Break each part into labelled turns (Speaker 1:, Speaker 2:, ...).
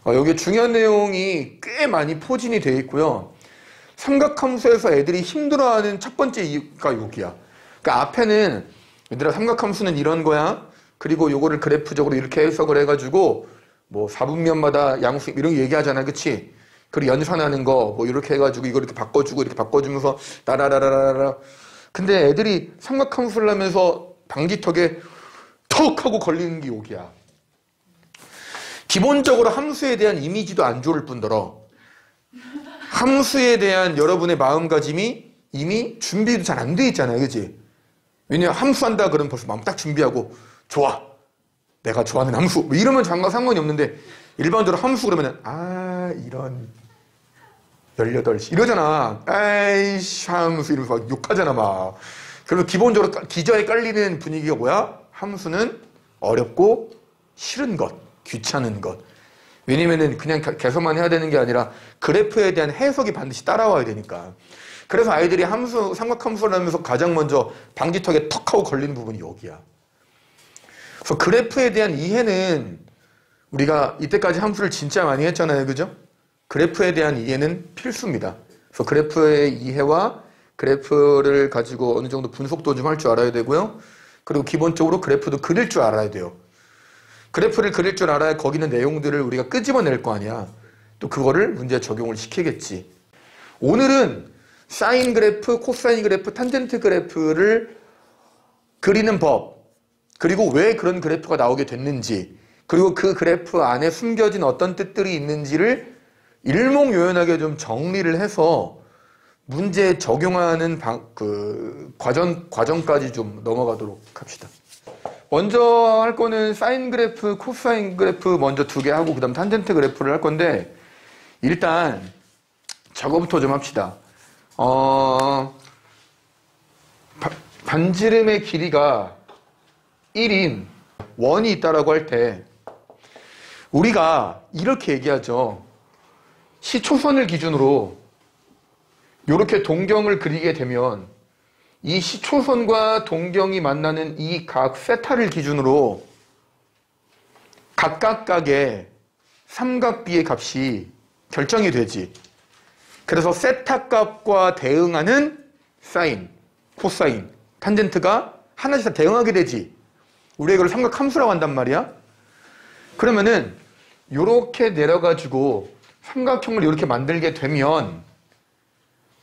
Speaker 1: 여기 중요한 내용이 꽤 많이 포진이 되어 있고요. 삼각함수에서 애들이 힘들어하는 첫 번째 이유가 여기야. 그러니까 앞에는 얘들아 삼각함수는 이런 거야. 그리고 요거를 그래프적으로 이렇게 해석을 해가지고 뭐 4분면마다 양수 이런 거 얘기하잖아, 그치? 그리고 연산하는 거 뭐 이렇게 해가지고 이걸 이렇게 바꿔주고 이렇게 바꿔주면서 따라라라라라. 근데 애들이 삼각함수를 하면서 방지턱에 턱 하고 걸리는 게 여기야. 기본적으로 함수에 대한 이미지도 안 좋을 뿐더러 함수에 대한 여러분의 마음가짐이 이미 준비도 잘 안 돼 있잖아요, 그치? 왜냐면 함수한다 그러면 벌써 마음 딱 준비하고 좋아, 내가 좋아하는 함수 뭐 이러면 상관이 없는데 일반적으로 함수 그러면은 이런 18시 이러잖아. 아이씨 함수 이러면서 막 욕하잖아 막. 그래서 기본적으로 기저에 깔리는 분위기가 뭐야? 함수는 어렵고 싫은 것, 귀찮은 것. 왜냐면은 그냥 개선만 해야 되는 게 아니라 그래프에 대한 해석이 반드시 따라와야 되니까. 그래서 아이들이 삼각함수를 하면서 가장 먼저 방지턱에 턱 하고 걸리는 부분이 여기야. 그래서 그래프에 대한 이해는 우리가 이때까지 함수를 진짜 많이 했잖아요, 그죠? 그래프에 대한 이해는 필수입니다. 그래서 그래프의 이해와 그래프를 가지고 어느 정도 분석도 좀 할 줄 알아야 되고요. 그리고 기본적으로 그래프도 그릴 줄 알아야 돼요. 그래프를 그릴 줄 알아야 거기 있는 내용들을 우리가 끄집어낼 거 아니야. 또 그거를 문제에 적용을 시키겠지. 오늘은 사인 그래프, 코사인 그래프, 탄젠트 그래프를 그리는 법, 그리고 왜 그런 그래프가 나오게 됐는지, 그리고 그 그래프 안에 숨겨진 어떤 뜻들이 있는지를 일목요연하게 좀 정리를 해서 문제에 적용하는 과정까지 좀 넘어가도록 합시다. 먼저 할 거는 사인 그래프, 코사인 그래프 먼저 2개 하고 그 다음 탄젠트 그래프를 할 건데 일단 저거부터 좀 합시다. 반지름의 길이가 1인 원이 있다라고 할 때 우리가 이렇게 얘기하죠. 시초선을 기준으로 이렇게 동경을 그리게 되면 이 시초선과 동경이 만나는 이 각 세타를 기준으로 각각각의 삼각비의 값이 결정이 되지. 그래서 세타 값과 대응하는 사인, 코사인, 탄젠트가 하나씩 다 대응하게 되지. 우리가 이걸 삼각함수라고 한단 말이야. 그러면은 이렇게 내려가지고 삼각형을 이렇게 만들게 되면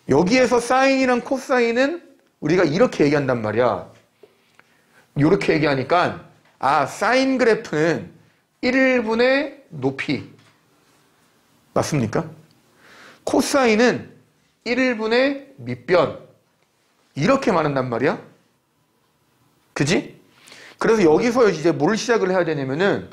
Speaker 1: 여기에서 사인이랑 코사인은 우리가 이렇게 얘기한단 말이야. 이렇게 얘기하니까 사인 그래프는 1분의 높이 맞습니까? 코사인은 1분의 밑변 이렇게 말한단 말이야. 그지? 그래서 여기서 이제 뭘 시작을 해야 되냐면은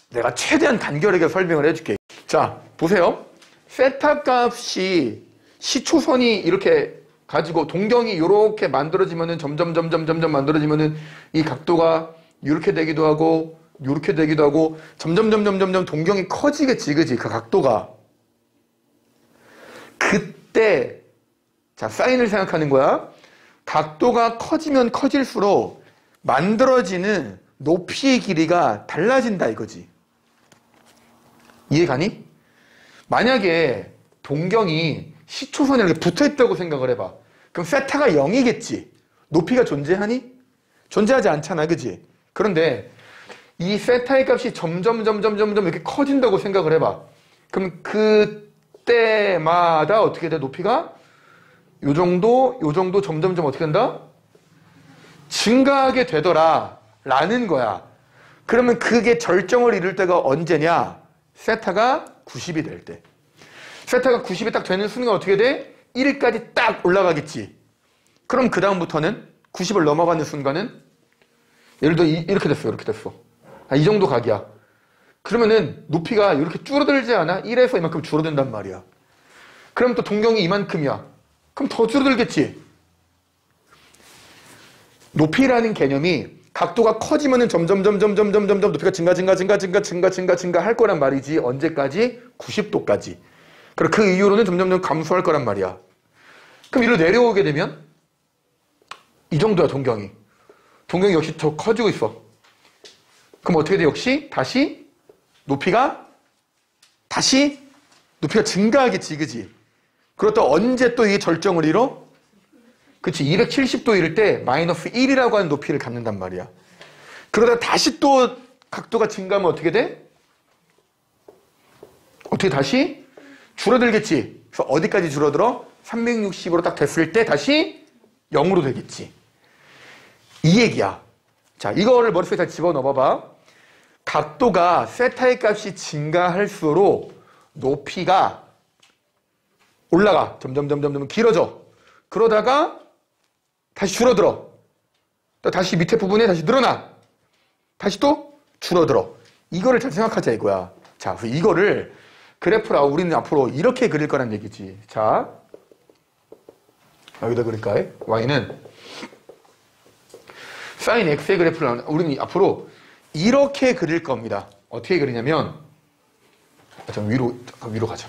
Speaker 1: 내가 최대한 간결하게 설명을 해줄게. 자, 보세요. 세타 값이 시초선이 이렇게 가지고 동경이 이렇게 만들어지면은 점점 만들어지면은 이 각도가 이렇게 되기도 하고 이렇게 되기도 하고 점점 동경이 커지겠지, 그지? 그 각도가. 그때 자, 사인을 생각하는 거야. 각도가 커지면 커질수록 만들어지는 높이의 길이가 달라진다 이거지. 이해가니? 만약에 동경이 시초선에 이렇게 붙어있다고 생각을 해봐. 그럼 세타가 0이겠지. 높이가 존재하니? 존재하지 않잖아, 그지? 그런데 이 세타의 값이 점점 이렇게 커진다고 생각을 해봐. 그럼 그때마다 어떻게 돼? 높이가 요 정도 점점 어떻게 된다? 증가하게 되더라 라는 거야. 그러면 그게 절정을 이룰 때가 언제냐? 세타가 90이 될 때. 세타가 90이 딱 되는 순간 어떻게 돼? 1까지 딱 올라가겠지. 그럼 그 다음부터는 90을 넘어가는 순간은 예를 들어 이렇게 됐어. 이렇게 됐어. 이 정도 각이야. 그러면은 높이가 이렇게 줄어들지 않아? 1에서 이만큼 줄어든단 말이야. 그럼 또 동경이 이만큼이야. 그럼 더 줄어들겠지. 높이라는 개념이 각도가 커지면은 점점 높이가 증가 할 거란 말이지. 언제까지? 90도까지. 그리고 그 이후로는 점점 감소할 거란 말이야. 그럼 이리로 내려오게 되면 이 정도야, 동경이. 동경이 역시 더 커지고 있어. 그럼 어떻게 돼? 역시 다시 높이가 다시 높이가 증가하겠지, 그지? 그렇다 언제 또 이게 절정을 이뤄? 그치, 270도 이럴 때 마이너스 1이라고 하는 높이를 갖는단 말이야. 그러다 다시 또 각도가 증가하면 어떻게 돼? 어떻게 다시? 줄어들겠지. 그래서 어디까지 줄어들어? 360으로 딱 됐을 때 다시 0으로 되겠지. 이 얘기야. 자, 이거를 머릿속에 다 집어넣어봐봐. 각도가 세타의 값이 증가할수록 높이가 올라가. 점점 길어져. 그러다가 다시 줄어들어. 또 다시 밑에 부분에 다시 늘어나. 다시 또 줄어들어. 이거를 잘 생각하자 이거야. 자, 그래서 이거를 그래프라 우리는 앞으로 이렇게 그릴 거란 얘기지. 자, 여기다 그릴까? y는 sin x의 그래프를 우리는 앞으로 이렇게 그릴 겁니다. 어떻게 그리냐면, 좀 위로 가자.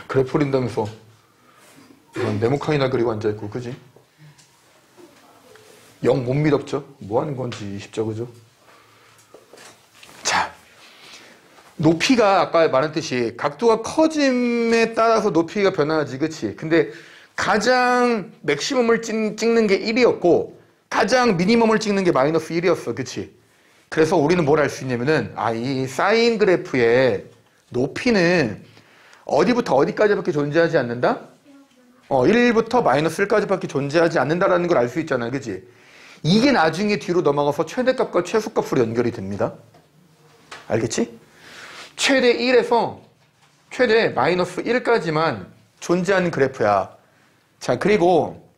Speaker 1: 그래프 그린다면서 네모칸이나 그리고 앉아있고, 그지? 영 못 믿었죠? 뭐 하는 건지 싶죠, 그죠? 자, 높이가 아까 말했듯이 각도가 커짐에 따라서 높이가 변하지, 그치? 근데 가장 맥시멈을 찍는 게 1이었고 가장 미니멈을 찍는 게 마이너스 1이었어, 그치? 그래서 우리는 뭘 알 수 있냐면은, 이 사인 그래프의 높이는 어디부터 어디까지밖에 존재하지 않는다? 1부터 마이너스 1까지밖에 존재하지 않는다라는 걸 알 수 있잖아, 그치? 이게 나중에 뒤로 넘어가서 최대값과 최소값으로 연결이 됩니다. 알겠지? 최대 1에서 최대 마이너스 1까지만 존재하는 그래프야. 자, 그리고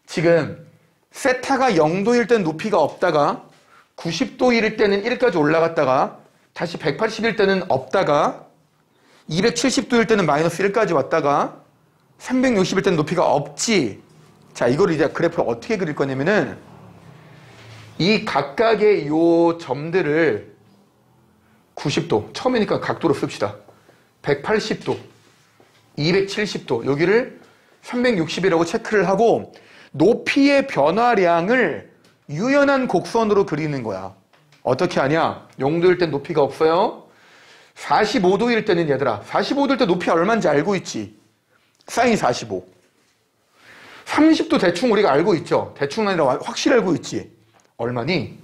Speaker 1: 지금 세타가 0도일 때는 높이가 없다가 90도일 때는 1까지 올라갔다가 다시 180일 때는 없다가 270도일 때는 마이너스 1까지 왔다가 360일 때는 높이가 없지. 자, 이걸 이제 그래프를 어떻게 그릴 거냐면은 이 각각의 요 점들을 90도, 처음이니까 각도로 씁시다. 180도, 270도, 여기를 360이라고 체크를 하고 높이의 변화량을 유연한 곡선으로 그리는 거야. 어떻게 하냐? 0도일 땐 높이가 없어요. 45도일 때는 얘들아, 45도일 때 높이 얼마인지 알고 있지? 사인 45. 30도 대충 우리가 알고 있죠? 대충 아니라 확실히 알고 있지? 얼마니?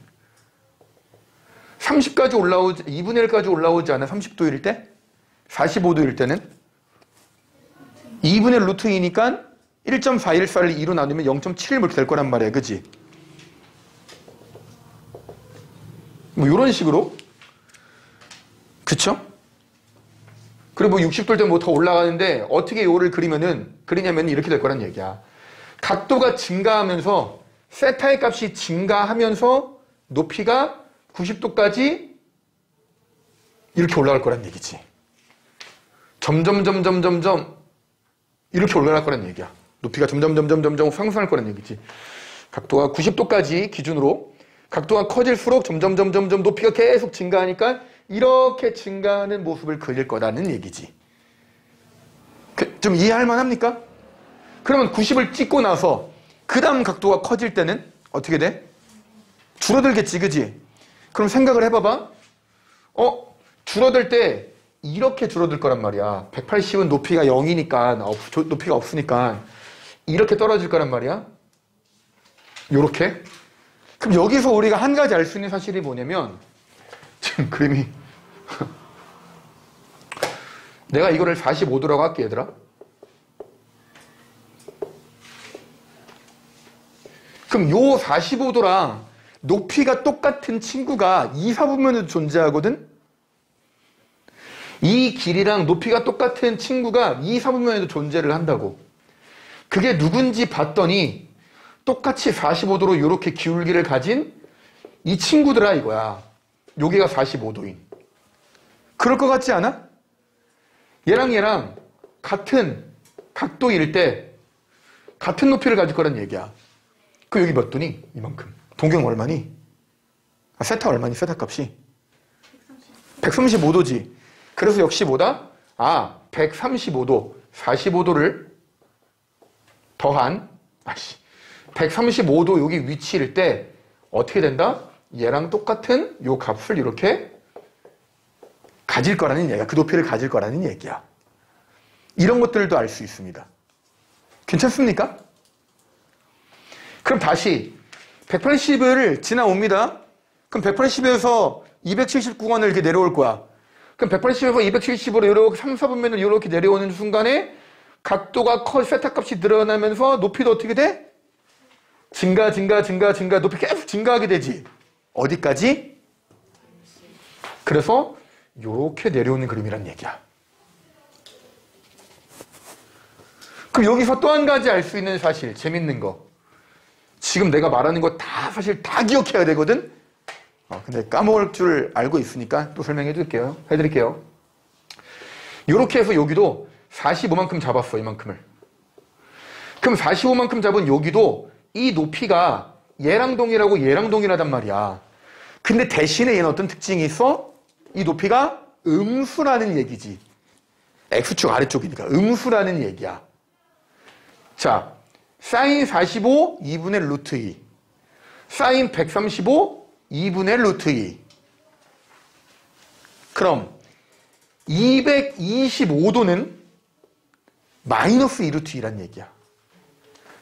Speaker 1: 30까지 올라오지, 2분의 1까지 올라오지 않아? 30도일 때? 45도일 때는? 2분의 루트 2니까 1.414를 2로 나누면 0.71 이렇게 될 거란 말이야, 그치? 뭐 이런 식으로, 그쵸? 그리고 뭐 60도일 때 뭐 더 올라가는데 어떻게 요를 그리냐면 이렇게 될 거란 얘기야. 각도가 증가하면서 세타의 값이 증가하면서 높이가 90도까지 이렇게 올라갈 거란 얘기지. 점점 이렇게 올라갈 거란 얘기야. 높이가 점점 상승할 거란 얘기지. 각도가 90도까지 기준으로 각도가 커질수록 점점 높이가 계속 증가하니까 이렇게 증가하는 모습을 그릴 거라는 얘기지. 좀 이해할 만합니까? 그러면 90을 찍고 나서 그 다음 각도가 커질 때는 어떻게 돼? 줄어들겠지, 그지? 그럼 생각을 해봐봐. 줄어들 때 이렇게 줄어들 거란 말이야. 180은 높이가 0이니까 높이가 없으니까 이렇게 떨어질 거란 말이야. 요렇게. 그럼 여기서 우리가 한 가지 알 수 있는 사실이 뭐냐면, 지금 그림이 내가 이거를 45도라고 할게, 얘들아. 그럼 요 45도랑 높이가 똑같은 친구가 2, 4분면에도 존재하거든? 이 길이랑 높이가 똑같은 친구가 2, 4분면에도 존재를 한다고. 그게 누군지 봤더니 똑같이 45도로 이렇게 기울기를 가진 이 친구들아 이거야. 여기가 45도인. 그럴 것 같지 않아? 얘랑 같은 각도일 때 같은 높이를 가질 거란 얘기야. 그 여기 몇 도니? 이만큼. 동경 얼마니? 세타 얼마니? 세타 값이? 135도지. 그래서 역시 뭐다? 135도, 45도를 더한 135도 여기 위치일 때 어떻게 된다? 얘랑 똑같은 요 값을 이렇게 가질 거라는 얘기야. 그 높이를 가질 거라는 얘기야. 이런 것들도 알 수 있습니다. 괜찮습니까? 그럼 다시 180을 지나옵니다. 그럼 180에서 279원을 이렇게 내려올 거야. 그럼 180에서 270으로 이렇게 3, 4분면을 이렇게 내려오는 순간에 각도가 세타 값이 늘어나면서 높이도 어떻게 돼? 증가, 높이 계속 증가하게 되지. 어디까지? 그래서 이렇게 내려오는 그림이란 얘기야. 그럼 여기서 또 한 가지 알 수 있는 사실, 재밌는 거. 지금 내가 말하는 거 다 사실 다 기억해야 되거든? 근데 까먹을 줄 알고 있으니까 또 설명해 드릴게요. 해드릴게요. 이렇게 해서 여기도 45만큼 잡았어, 이만큼을. 그럼 45만큼 잡은 여기도 이 높이가 얘랑 동일하단 말이야. 근데 대신에 얘는 어떤 특징이 있어? 이 높이가 음수라는 얘기지. X축 아래쪽이니까 음수라는 얘기야. 자, 사인 45, 2분의 루트 2. 사인 135, 2분의 루트 2. 그럼 225도는 마이너스 2루트 2란 얘기야.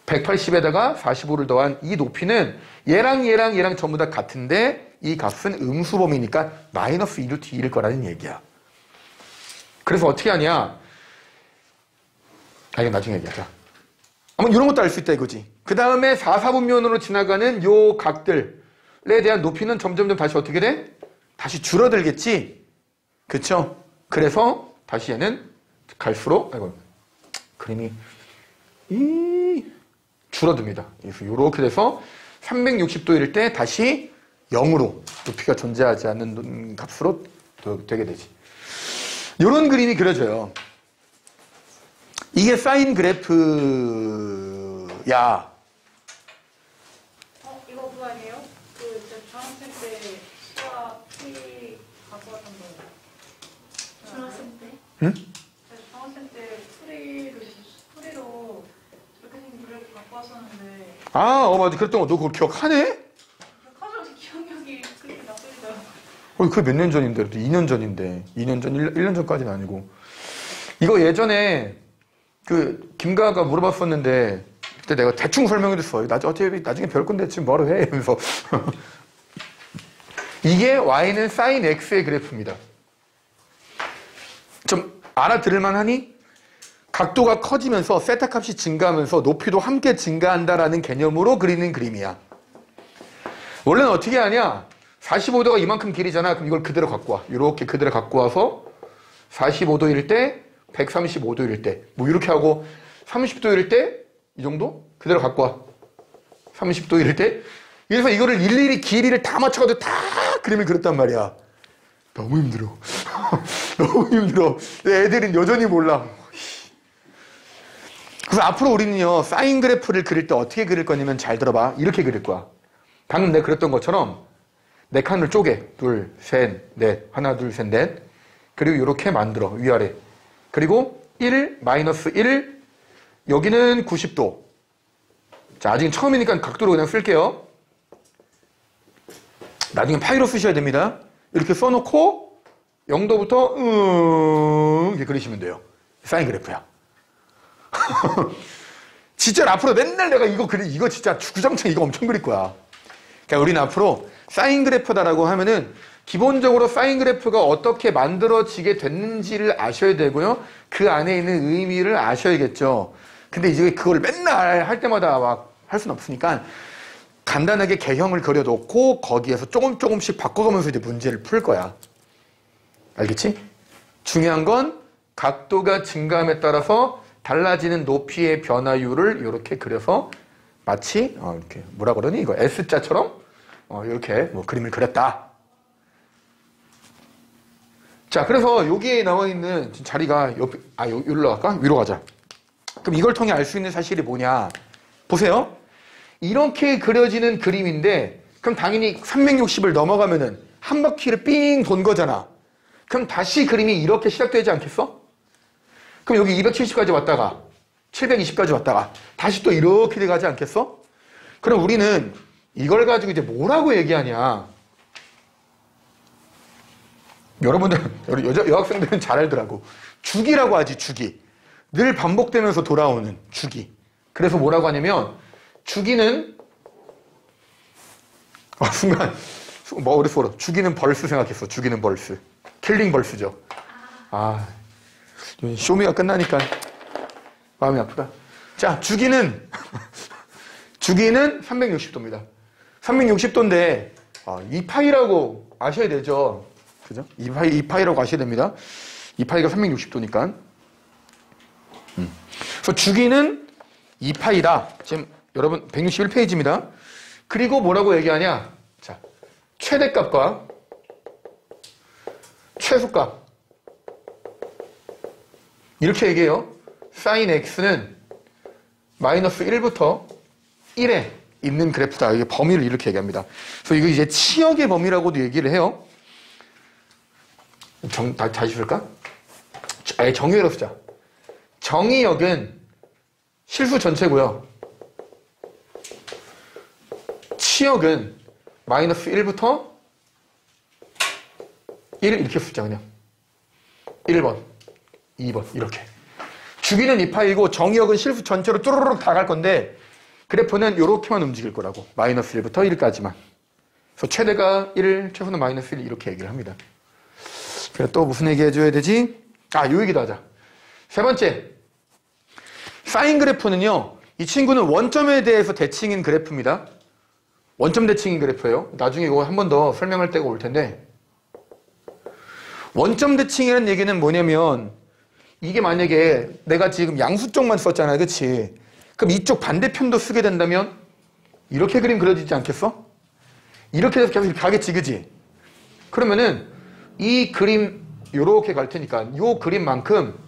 Speaker 1: 180에다가 45를 더한 이 높이는 얘랑 전부 다 같은데 이 값은 음수범위니까 마이너스 2루트 2일 거라는 얘기야. 그래서 어떻게 하냐? 이거 나중에 얘기하자. 아마 이런 것도 알 수 있다 이거지. 그 다음에 4, 4분면으로 지나가는 요 각들에 대한 높이는 점점점 다시 어떻게 돼? 다시 줄어들겠지? 그쵸? 그래서 다시 얘는 갈수록 그림이 줄어듭니다. 그래서 이렇게 돼서 360도일 때 다시 0으로 높이가 존재하지 않는 값으로 되게 되지. 이런 그림이 그려져요. 이게 사인 그래프야.
Speaker 2: 이거 그거 아니에요? 중학생 때 수학 P 갖고 왔던 거. 중학생 때?
Speaker 1: 응?
Speaker 2: 중학생 때 풀이로 이렇게 생긴 그래프 갖고 왔었는데.
Speaker 1: 맞아. 그랬던 거 너 그걸 기억하네?
Speaker 2: 기억하죠? 기억력이 그렇게 나쁘지도.
Speaker 1: 그게 몇 년 전인데? 2년 전인데. 2년 전, 1년 전까지는 아니고. 이거 예전에 김가가 물어봤었는데 그때 내가 대충 설명해줬어. 어차피 나중에 배울 건데 지금 뭐하러 해? 이러면서 이게 y는 sin x의 그래프입니다. 좀 알아들을만 하니? 각도가 커지면서 세타 값이 증가하면서 높이도 함께 증가한다라는 개념으로 그리는 그림이야. 원래는 어떻게 하냐? 45도가 이만큼 길이잖아. 그럼 이걸 그대로 갖고 와. 이렇게 그대로 갖고 와서 45도일 때 135도일 때, 이렇게 하고, 30도일 때, 이 정도? 그대로 갖고 와. 30도일 때. 그래서 이거를 일일이 길이를 다 맞춰가지고 다 그림을 그렸단 말이야. 너무 힘들어. 너무 힘들어. 애들은 여전히 몰라. 그래서 앞으로 우리는요, 사인 그래프를 그릴 때 어떻게 그릴 거냐면 잘 들어봐. 이렇게 그릴 거야. 방금 내가 그렸던 것처럼, 네 칸을 쪼개. 둘, 셋, 넷. 하나, 둘, 셋, 넷. 그리고 이렇게 만들어. 위아래. 그리고 1, 마이너스 1, 여기는 90도. 자, 아직 처음이니까 각도로 그냥 쓸게요. 나중에 파이로 쓰셔야 됩니다. 이렇게 써놓고 0도부터 이렇게 그리시면 돼요. 사인 그래프야. 진짜 앞으로 맨날 내가 이거 진짜 주구장창 이거 엄청 그릴 거야. 그러니까 우리는 앞으로 사인 그래프다라고 하면은 기본적으로 사인 그래프가 어떻게 만들어지게 됐는지를 아셔야 되고요. 그 안에 있는 의미를 아셔야겠죠. 근데 이제 그걸 맨날 할 때마다 막 할 수는 없으니까 간단하게 개형을 그려놓고 거기에서 조금씩 바꿔가면서 이제 문제를 풀 거야. 알겠지? 중요한 건 각도가 증가함에 따라서 달라지는 높이의 변화율을 이렇게 그려서 마치 이렇게 뭐라 그러니? 이거 S자처럼 이렇게 그림을 그렸다. 자, 그래서 여기에 나와 있는 자리가 여기로 갈까? 위로 가자. 그럼 이걸 통해 알 수 있는 사실이 뭐냐? 보세요. 이렇게 그려지는 그림인데 그럼 당연히 360을 넘어가면은 한 바퀴를 삥 돈 거잖아. 그럼 다시 그림이 이렇게 시작되지 않겠어? 그럼 여기 270까지 왔다가 720까지 왔다가 다시 또 이렇게 돼가지 않겠어? 그럼 우리는 이걸 가지고 이제 뭐라고 얘기하냐? 여러분들, 여학생들은 잘 알더라고. 주기라고 하지, 주기. 늘 반복되면서 돌아오는 주기. 그래서 뭐라고 하냐면, 주기는, 순간, 머릿속으로, 주기는 벌스 생각했어, 주기는 벌스. 킬링 벌스죠. 쇼미가 끝나니까 마음이 아프다. 자, 주기는 360도입니다. 360도인데, 2파이라고 아셔야 되죠. 그죠? 2파이라고 아셔야 됩니다. 2파이가 360도니까. 그래서 주기는 2파이다. 지금 여러분 161페이지입니다. 그리고 뭐라고 얘기하냐? 자, 최대값과 최소값. 이렇게 얘기해요. sin x는 마이너스 1부터 1에 있는 그래프다. 이게 범위를 이렇게 얘기합니다. 그래서 이거 이제 치역의 범위라고도 얘기를 해요. 다시 쓸까? 아예 정의로 쓰자. 정의역은 실수 전체고요. 치역은 마이너스 1부터 1 이렇게 쓰자 그냥. 1번, 2번 이렇게. 주기는 2파이고 정의역은 실수 전체로 뚜루룩 다 갈 건데 그래프는 이렇게만 움직일 거라고. 마이너스 1부터 1까지만. 그래서 최대가 1, 최소는 마이너스 1 이렇게 얘기를 합니다. 그래 또 무슨 얘기 해줘야 되지? 요 얘기도 하자. 세 번째, 사인 그래프는요. 이 친구는 원점에 대해서 대칭인 그래프입니다. 원점 대칭인 그래프예요. 나중에 이거 한 번 더 설명할 때가 올 텐데 원점 대칭이라는 얘기는 뭐냐면 이게 만약에 내가 지금 양수 쪽만 썼잖아, 그치? 그럼 이쪽 반대편도 쓰게 된다면 이렇게 그림 그려지지 않겠어? 이렇게 해서 계속 가겠지, 그치? 그러면은 이 그림 요렇게 갈 테니까 요 그림만큼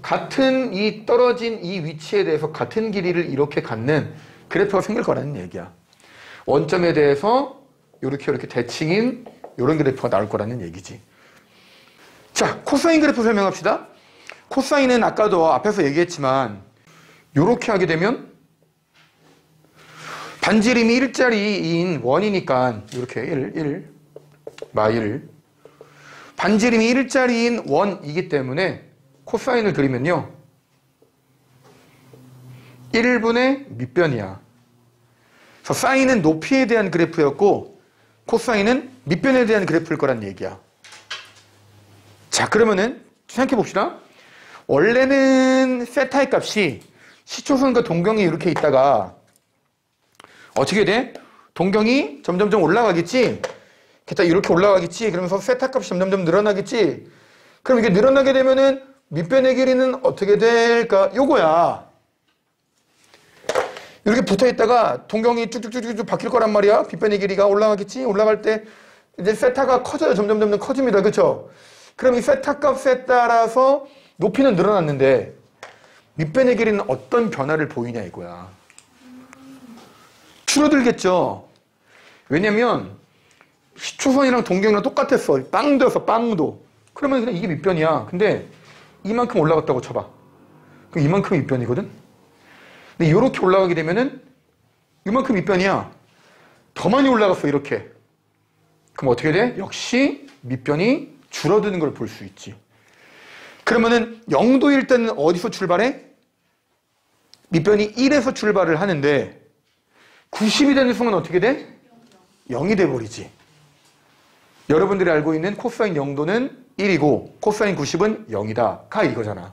Speaker 1: 같은 이 떨어진 이 위치에 대해서 같은 길이를 이렇게 갖는 그래프가 생길 거라는 얘기야. 원점에 대해서 요렇게 대칭인 요런 그래프가 나올 거라는 얘기지. 자, 코사인 그래프 설명합시다. 코사인은 아까도 앞에서 얘기했지만 요렇게 하게 되면 반지름이 1짜리인 원이니까 이렇게 1, 마1 반지름이 1짜리인 원이기 때문에 코사인을 그리면요 1분의 밑변이야. 그래서 사인은 높이에 대한 그래프였고 코사인은 밑변에 대한 그래프일 거란 얘기야. 자, 그러면은 생각해 봅시다. 원래는 세타의 값이 시초선과 동경이 이렇게 있다가 어떻게 돼? 동경이 점점점 올라가겠지? 이렇게 올라가겠지? 그러면서 세타 값이 점점점 늘어나겠지? 그럼 이게 늘어나게 되면은 밑변의 길이는 어떻게 될까? 요거야. 이렇게 붙어 있다가 동경이 쭉쭉쭉쭉 바뀔 거란 말이야. 밑변의 길이가 올라가겠지? 올라갈 때 이제 세타가 커져요. 점점 커집니다. 그쵸? 그럼 이 세타 값에 따라서 높이는 늘어났는데 밑변의 길이는 어떤 변화를 보이냐 이거야. 줄어들겠죠. 왜냐면 시초선이랑 동경이랑 똑같았어. 빵도였어. 빵도. 그러면 그냥 이게 밑변이야. 근데 이만큼 올라갔다고 쳐봐. 그럼 이만큼 밑변이거든. 근데 이렇게 올라가게 되면은 이만큼 밑변이야. 더 많이 올라갔어. 이렇게. 그럼 어떻게 돼? 역시 밑변이 줄어드는 걸 볼 수 있지. 그러면은 0도일 때는 어디서 출발해? 밑변이 1에서 출발을 하는데 90이 되는 순간 어떻게 돼? 0이 돼버리지. 여러분들이 알고 있는 코사인 0도는 1이고 코사인 90은 0이다. 가 이거잖아.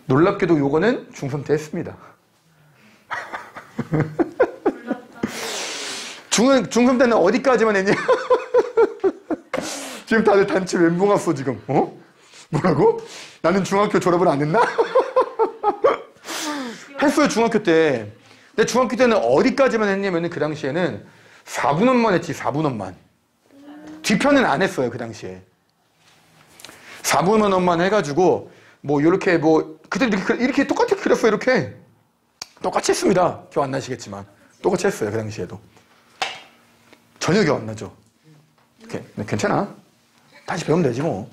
Speaker 1: 놀랍게도 요거는 중3 때 했습니다. 중3 때는 어디까지만 했냐? 지금 다들 단체 멘붕 왔어 지금. 뭐라고? 나는 중학교 졸업을 안 했나? 했어요 중학교 때. 근데 중학교 때는 어디까지만 했냐면 그 당시에는 4분원만 했지. 4분원만. 뒤편은 안 했어요 그 당시에. 4분원만 해가지고 뭐 이렇게 뭐 그때 이렇게 똑같이 그렸어요. 이렇게 똑같이 했습니다. 기억 안 나시겠지만 똑같이 했어요. 그 당시에도 전혀 기억 안 나죠. 괜찮아. 다시 배우면 되지 뭐.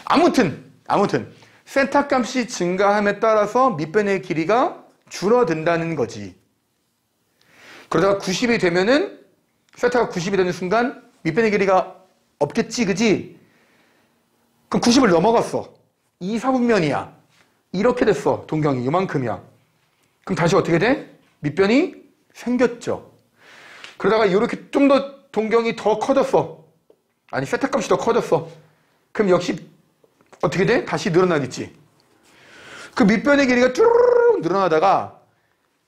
Speaker 1: 아무튼 세타 값이 증가함에 따라서 밑변의 길이가 줄어든다는 거지. 그러다가 90이 되면은 세타가 90이 되는 순간 밑변의 길이가 없겠지, 그지? 그럼 90을 넘어갔어. 2, 4분면이야. 이렇게 됐어. 동경이 이만큼이야. 그럼 다시 어떻게 돼? 밑변이 생겼죠. 그러다가 이렇게 좀 더 동경이 더 커졌어. 아니 세타 값이 더 커졌어. 그럼 역시 어떻게 돼? 다시 늘어나겠지. 그 밑변의 길이가 쭈르르 늘어나다가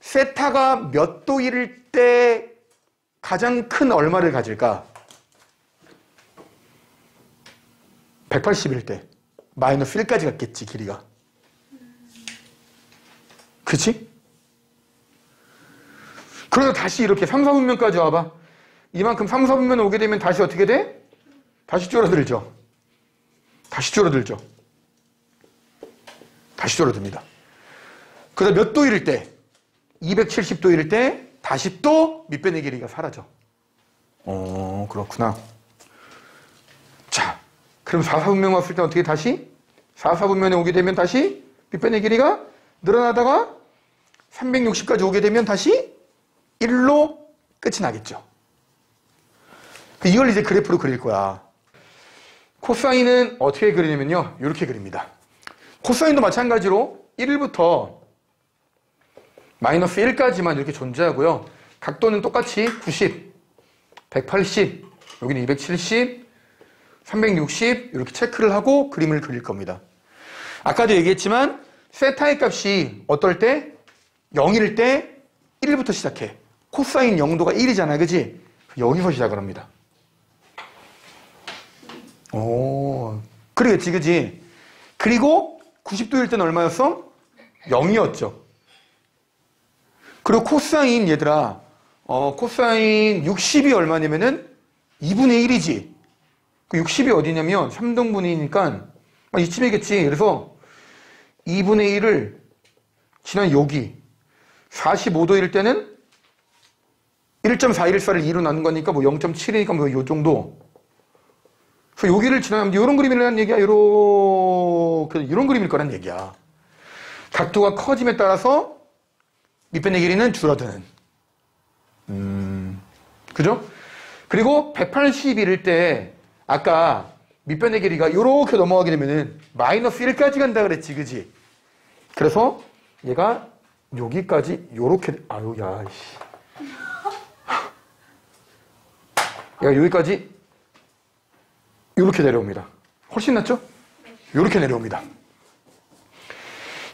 Speaker 1: 세타가 몇 도일 때 가장 큰 얼마를 가질까? 180일 때 마이너스 1까지 갔겠지, 길이가. 그치? 그래서 다시 이렇게 3, 4분면까지 와봐. 이만큼 3, 4분면 오게 되면 다시 어떻게 돼? 다시 줄어들죠. 다시 줄어들죠. 다시 줄어듭니다. 그다음 몇 도일 때? 270도일 때 다시 또 밑변의 길이가 사라져. 그렇구나. 자, 그럼 4, 4분면 왔을 때 어떻게 다시? 4, 4분면에 오게 되면 다시 밑변의 길이가 늘어나다가 360까지 오게 되면 다시 1로 끝이 나겠죠. 이걸 이제 그래프로 그릴 거야. 코사인은 어떻게 그리냐면요. 이렇게 그립니다. 코사인도 마찬가지로 1부터 마이너스 1까지만 이렇게 존재하고요. 각도는 똑같이 90, 180, 여기는 270, 360 이렇게 체크를 하고 그림을 그릴 겁니다. 아까도 얘기했지만 세타의 값이 어떨 때? 0일 때 1부터 시작해. 코사인 0도가 1이잖아. 그지? 여기서 시작을 합니다. 그러겠지. 그지? 그리고 90도일 때는 얼마였어? 0이었죠. 그리고 코사인 얘들아 코사인 60이 얼마냐면은 2분의 1이지. 그 60이 어디냐면 3등분이니까 이쯤이겠지. 그래서 2분의 1을 지난 여기 45도일 때는 1.414를 2로 나눈 거니까 뭐 0.7이니까 뭐 요 정도. 그래서 여기를 지나면 이런 그림이라는 얘기야. 이런 그림일 거란 얘기야. 각도가 커짐에 따라서 밑변의 길이는 줄어드는. 그죠? 그리고 180일일 때 아까 밑변의 길이가 이렇게 넘어가게 되면은 마이너스 1까지 간다 그랬지. 그지? 그래서 얘가 여기까지 요렇게 야 씨. 얘가 여기까지 이렇게 내려옵니다. 훨씬 낫죠? 이렇게 내려옵니다.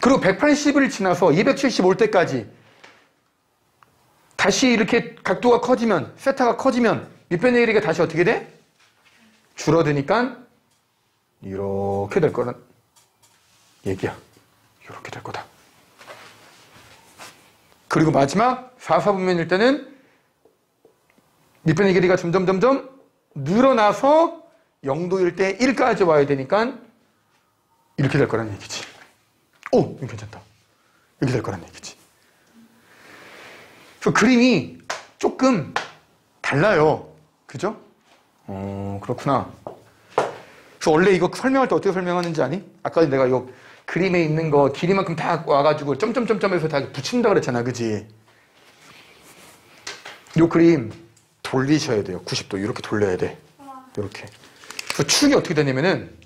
Speaker 1: 그리고 180을 지나서 270 올 때까지 다시 이렇게 각도가 커지면, 세타가 커지면 밑변의 길이가 다시 어떻게 돼? 줄어드니까 이렇게 될 거란 얘기야. 이렇게 될 거다. 그리고 마지막 4, 4분면일 때는 밑변의 길이가 점점 늘어나서 0도일 때 1까지 와야 되니까 이렇게 될 거란 얘기지. 이거 괜찮다. 이렇게 될 거란 얘기지. 그래서 그림이 조금 달라요. 그죠? 그렇구나. 그래서 원래 이거 설명할 때 어떻게 설명하는지 아니? 아까 내가 이거 그림에 있는 거 길이만큼 다 와가지고 점점점점해서 다 붙인다 그랬잖아. 그지? 이 그림 돌리셔야 돼요. 90도 이렇게 돌려야 돼. 이렇게. 그래서 축이 어떻게 되냐면은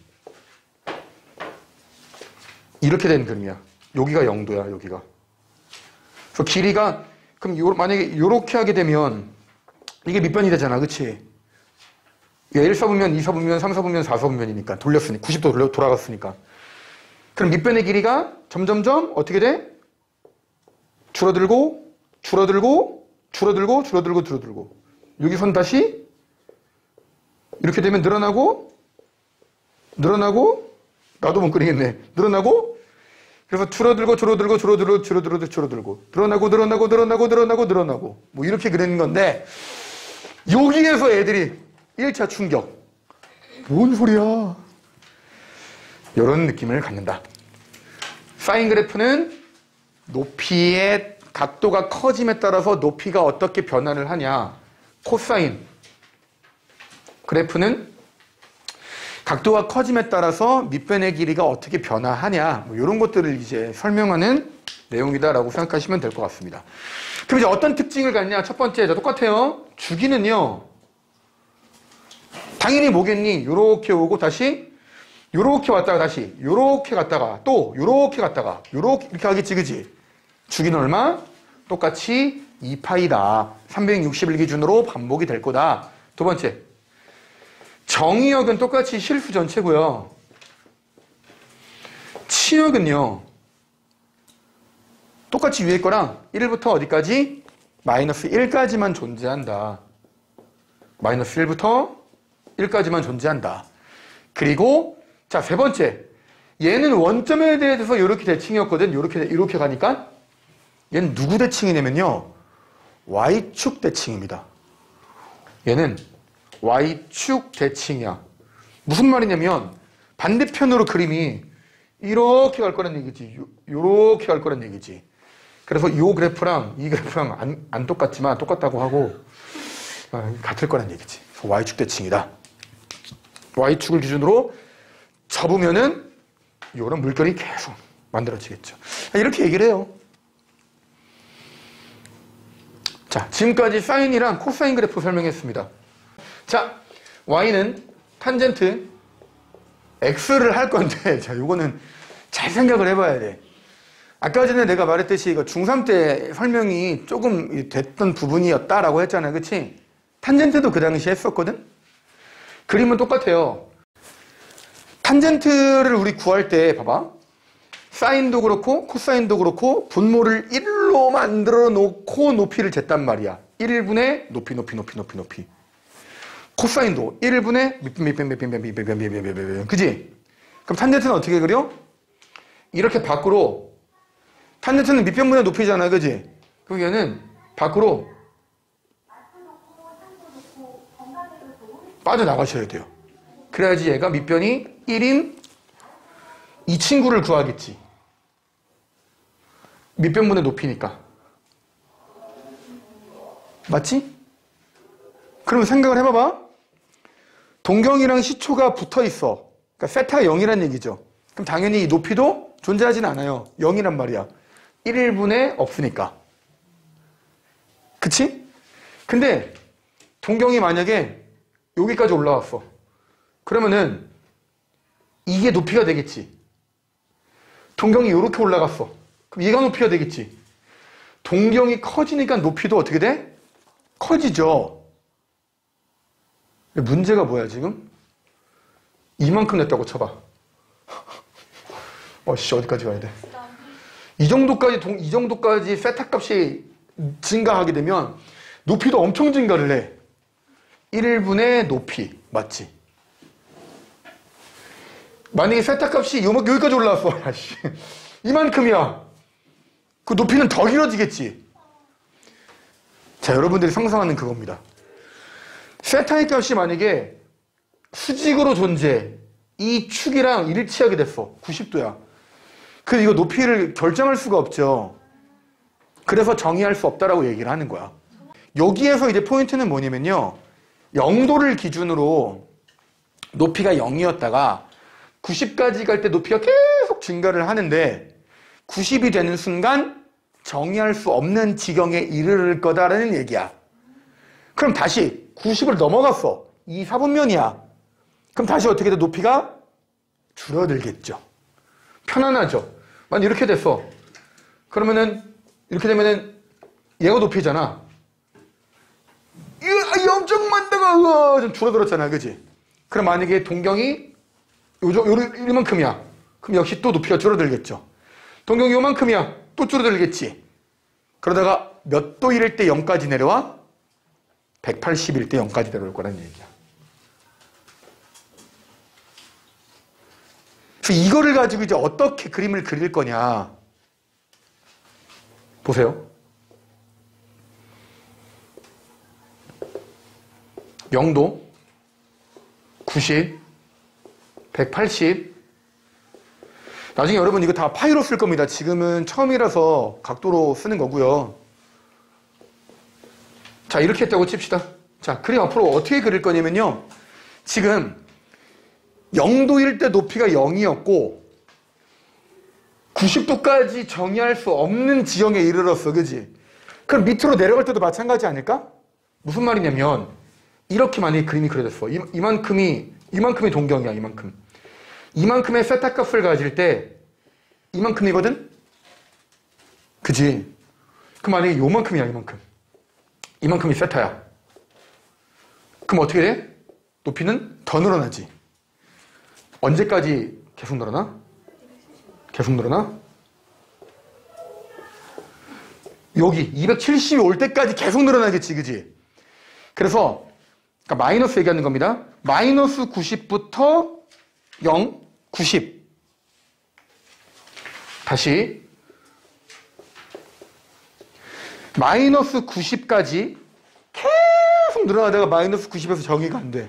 Speaker 1: 이렇게 된 그림이야. 여기가 0도야. 여기가. 그래서 길이가 그럼 만약에 이렇게 하게 되면 이게 밑변이 되잖아. 그치? 1, 4분면, 2, 4분면, 3, 4분면, 4, 4분면이니까 돌렸으니까 90도 돌아갔으니까. 그럼 밑변의 길이가 점점점 어떻게 돼? 줄어들고 여기선 다시 이렇게 되면 늘어나고 나도 못 그리겠네. 늘어나고 그래서 줄어들고 늘어나고 뭐 이렇게 그리는 건데 여기에서 애들이 1차 충격. 뭔 소리야? 이런 느낌을 갖는다. 사인 그래프는 높이의 각도가 커짐에 따라서 높이가 어떻게 변화를 하냐. 코사인 그래프는 각도가 커짐에 따라서 밑변의 길이가 어떻게 변화하냐. 뭐 이런 것들을 이제 설명하는 내용이다라고 생각하시면 될 것 같습니다. 그럼 이제 어떤 특징을 갖냐? 첫 번째, 똑같아요. 주기는요. 당연히 뭐겠니? 요렇게 오고 다시 요렇게 왔다가 다시 요렇게 갔다가 또 요렇게 갔다가 요렇게 이렇게 하겠지, 그지? 주기는 얼마? 똑같이 2파이다. 360일 기준으로 반복이 될 거다. 두 번째, 정의역은 똑같이 실수 전체고요. 치역은요. 똑같이 위에 거랑 1부터 어디까지? 마이너스 1까지만 존재한다. 마이너스 1부터 1까지만 존재한다. 그리고 자, 세 번째. 얘는 원점에 대해서 이렇게 대칭이었거든. 이렇게 가니까 얘는 누구 대칭이냐면요. Y축 대칭입니다. 얘는 Y축 대칭이야. 무슨 말이냐면 반대편으로 그림이 이렇게 갈 거란 얘기지. 요렇게 갈 거란 얘기지. 그래서 이 그래프랑 이 그래프랑 안 똑같지만 똑같다고 하고 같을 거란 얘기지. Y축 대칭이다. Y축을 기준으로 접으면은 이런 물결이 계속 만들어지겠죠. 이렇게 얘기를 해요. 자, 지금까지 사인이랑 코사인 그래프 설명했습니다. 자, Y는 탄젠트 X를 할 건데, 자, 요거는 잘 생각을 해봐야 돼. 아까 전에 내가 말했듯이 이거 중3 때 설명이 조금 됐던 부분이었다라고 했잖아요. 그치? 탄젠트도 그 당시에 했었거든? 그림은 똑같아요. 탄젠트를 우리 구할 때 봐봐. 사인도 그렇고 코사인도 그렇고 분모를 1로 만들어 놓고 높이를 쟀단 말이야. 1분의 높이. 코사인도 1분의 몇. 그지? 그럼 탄젠트는 어떻게 그려? 이렇게 밖으로. 탄젠트는 밑변분의 높이잖아. 그지? 그럼 얘는 밖으로 빠져나가셔야 돼요. 그래야지 얘가 밑변이 1인 이 친구를 구하겠지. 밑변분의 높이니까. 맞지? 그러면 생각을 해봐봐. 동경이랑 시초가 붙어 있어. 그러니까 세타가 0이란 얘기죠. 그럼 당연히 이 높이도 존재하진 않아요. 0이란 말이야. 1일분에 없으니까. 그치? 근데 동경이 만약에 여기까지 올라왔어. 그러면은 이게 높이가 되겠지. 동경이 이렇게 올라갔어. 그럼 얘가 높이가 되겠지. 동경이 커지니까 높이도 어떻게 돼? 커지죠. 문제가 뭐야 지금? 이만큼 냈다고 쳐봐. 어디까지 가야 돼? 이 정도까지 세타 값이 증가하게 되면 높이도 엄청 증가를 해. 1분의 높이. 맞지? 만약에 세타 값이 여기까지 올라왔어. 이만큼이야. 그 높이는 더 길어지겠지. 자, 여러분들이 상상하는 그겁니다. 세타의 값이 만약에 수직으로 존재해. 이 축이랑 일치하게 됐어. 90도야. 그래서 이거 높이를 결정할 수가 없죠. 그래서 정의할 수 없다라고 얘기를 하는 거야. 여기에서 이제 포인트는 뭐냐면요. 0도를 기준으로 높이가 0이었다가 90까지 갈 때 높이가 계속 증가를 하는데 90이 되는 순간 정의할 수 없는 지경에 이르를 거다라는 얘기야. 그럼 다시 90을 넘어갔어. 이 4분면이야. 그럼 다시 어떻게 돼? 높이가 줄어들겠죠. 편안하죠. 만약 이렇게 됐어. 그러면은 이렇게 되면은 얘가 높이잖아. 엄청 많다가 좀 줄어들었잖아. 그지? 그럼 만약에 동경이 요만큼이야. 그럼 역시 또 높이가 줄어들겠죠. 동경이 요만큼이야. 또 줄어들겠지. 그러다가 몇 도일 때 0까지 내려와? 180일 때 0까지 내려올 거라는 얘기야. 그래서 이거를 가지고 이제 어떻게 그림을 그릴 거냐. 보세요. 0도, 90, 180, 나중에 여러분 이거 다 파이로 쓸 겁니다. 지금은 처음이라서 각도로 쓰는 거고요. 자, 이렇게 했다고 칩시다. 자, 그림 앞으로 어떻게 그릴 거냐면요. 지금 0도일 때 높이가 0이었고 90도까지 정의할 수 없는 지형에 이르렀어. 그지? 그럼 밑으로 내려갈 때도 마찬가지 아닐까? 무슨 말이냐면 이렇게 만약에 그림이 그려졌어. 이만큼이 동경이야. 이만큼의 세타 값을 가질 때 이만큼이거든? 그지? 그럼 만약에 요만큼이야. 이만큼이 세타야. 그럼 어떻게 돼? 높이는 더 늘어나지. 언제까지 계속 늘어나? 여기 270이 올 때까지 계속 늘어나겠지. 그지? 그래서 그러니까 마이너스 얘기하는 겁니다. 마이너스 90부터 0, 90. 다시 마이너스 90까지 계속 늘어나다가 마이너스 90에서 정의가 안 돼.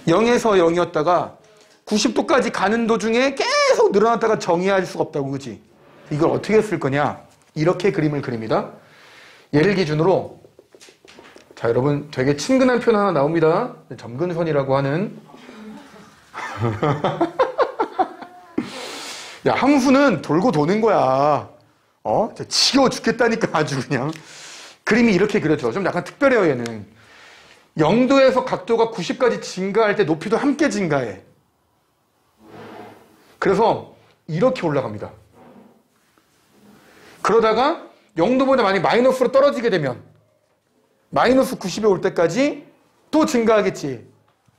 Speaker 1: 0에서 0이었다가 90도까지 가는 도중에 계속 늘어났다가 정의할 수가 없다고. 그지? 이걸 어떻게 쓸 거냐? 이렇게 그림을 그립니다. 얘를 기준으로 자, 여러분 되게 친근한 표현 하나 나옵니다. 점근선이라고 하는 야, 함수는 돌고 도는 거야. 지겨워 죽겠다니까 아주 그냥. 그림이 이렇게 그려져. 좀 약간 특별해요, 얘는. 0도에서 각도가 90까지 증가할 때 높이도 함께 증가해. 그래서 이렇게 올라갑니다. 그러다가 0도보다 많이 마이너스로 떨어지게 되면 마이너스 90에 올 때까지 또 증가하겠지.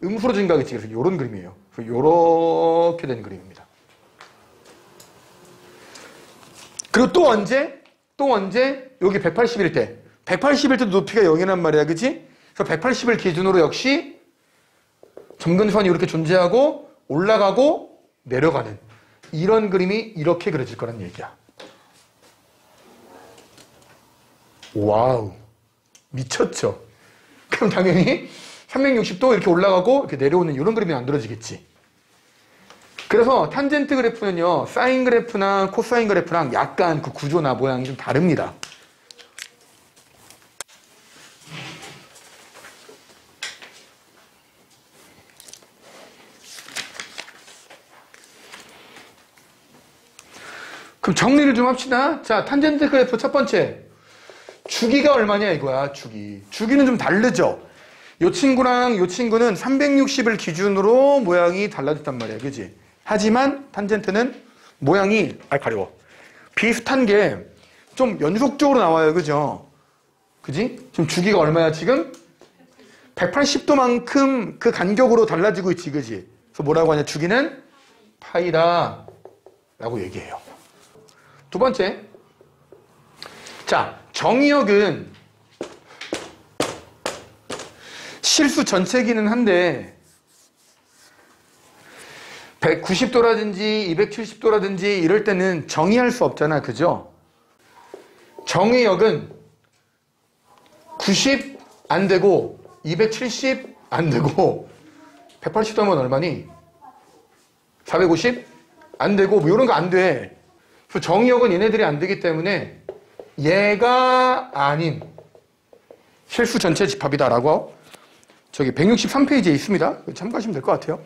Speaker 1: 음수로 증가하겠지. 그래서 이런 그림이에요. 이렇게 된 그림입니다. 그리고 또 언제? 여기 180일 때. 180일 때도 높이가 0이란 말이야. 그치? 그래서 180을 기준으로 역시 점근선이 이렇게 존재하고 올라가고 내려가는 이런 그림이 이렇게 그려질 거란 얘기야. 와우. 미쳤죠? 그럼 당연히 360도 이렇게 올라가고 이렇게 내려오는 이런 그림이 만들어지겠지. 그래서 탄젠트 그래프는요, 사인 그래프나 코사인 그래프랑 약간 그 구조나 모양이 좀 다릅니다. 그럼 정리를 좀 합시다. 자, 탄젠트 그래프 첫 번째. 주기가 얼마냐 이거야, 주기. 주기는 좀 다르죠? 요 친구랑 요 친구는 360을 기준으로 모양이 달라졌단 말이야. 그지? 하지만 탄젠트는 모양이, 가려워. 비슷한 게 좀 연속적으로 나와요. 그죠? 그지? 지금 주기가 얼마야, 지금? 180도만큼 그 간격으로 달라지고 있지. 그지? 그래서 뭐라고 하냐, 주기는 파이다. 라고 얘기해요. 두 번째. 자, 정의역은 실수 전체기는 한데 190도라든지 270도라든지 이럴 때는 정의할 수 없잖아. 그죠? 정의역은 90 안 되고 270 안 되고 180도 하면 얼마니? 450 안 되고 뭐 이런 거 안 돼. 그래서 정의역은 얘네들이 안 되기 때문에 얘가 아닌 실수 전체 집합이다라고 저기 163페이지에 있습니다. 참고하시면 될 것 같아요.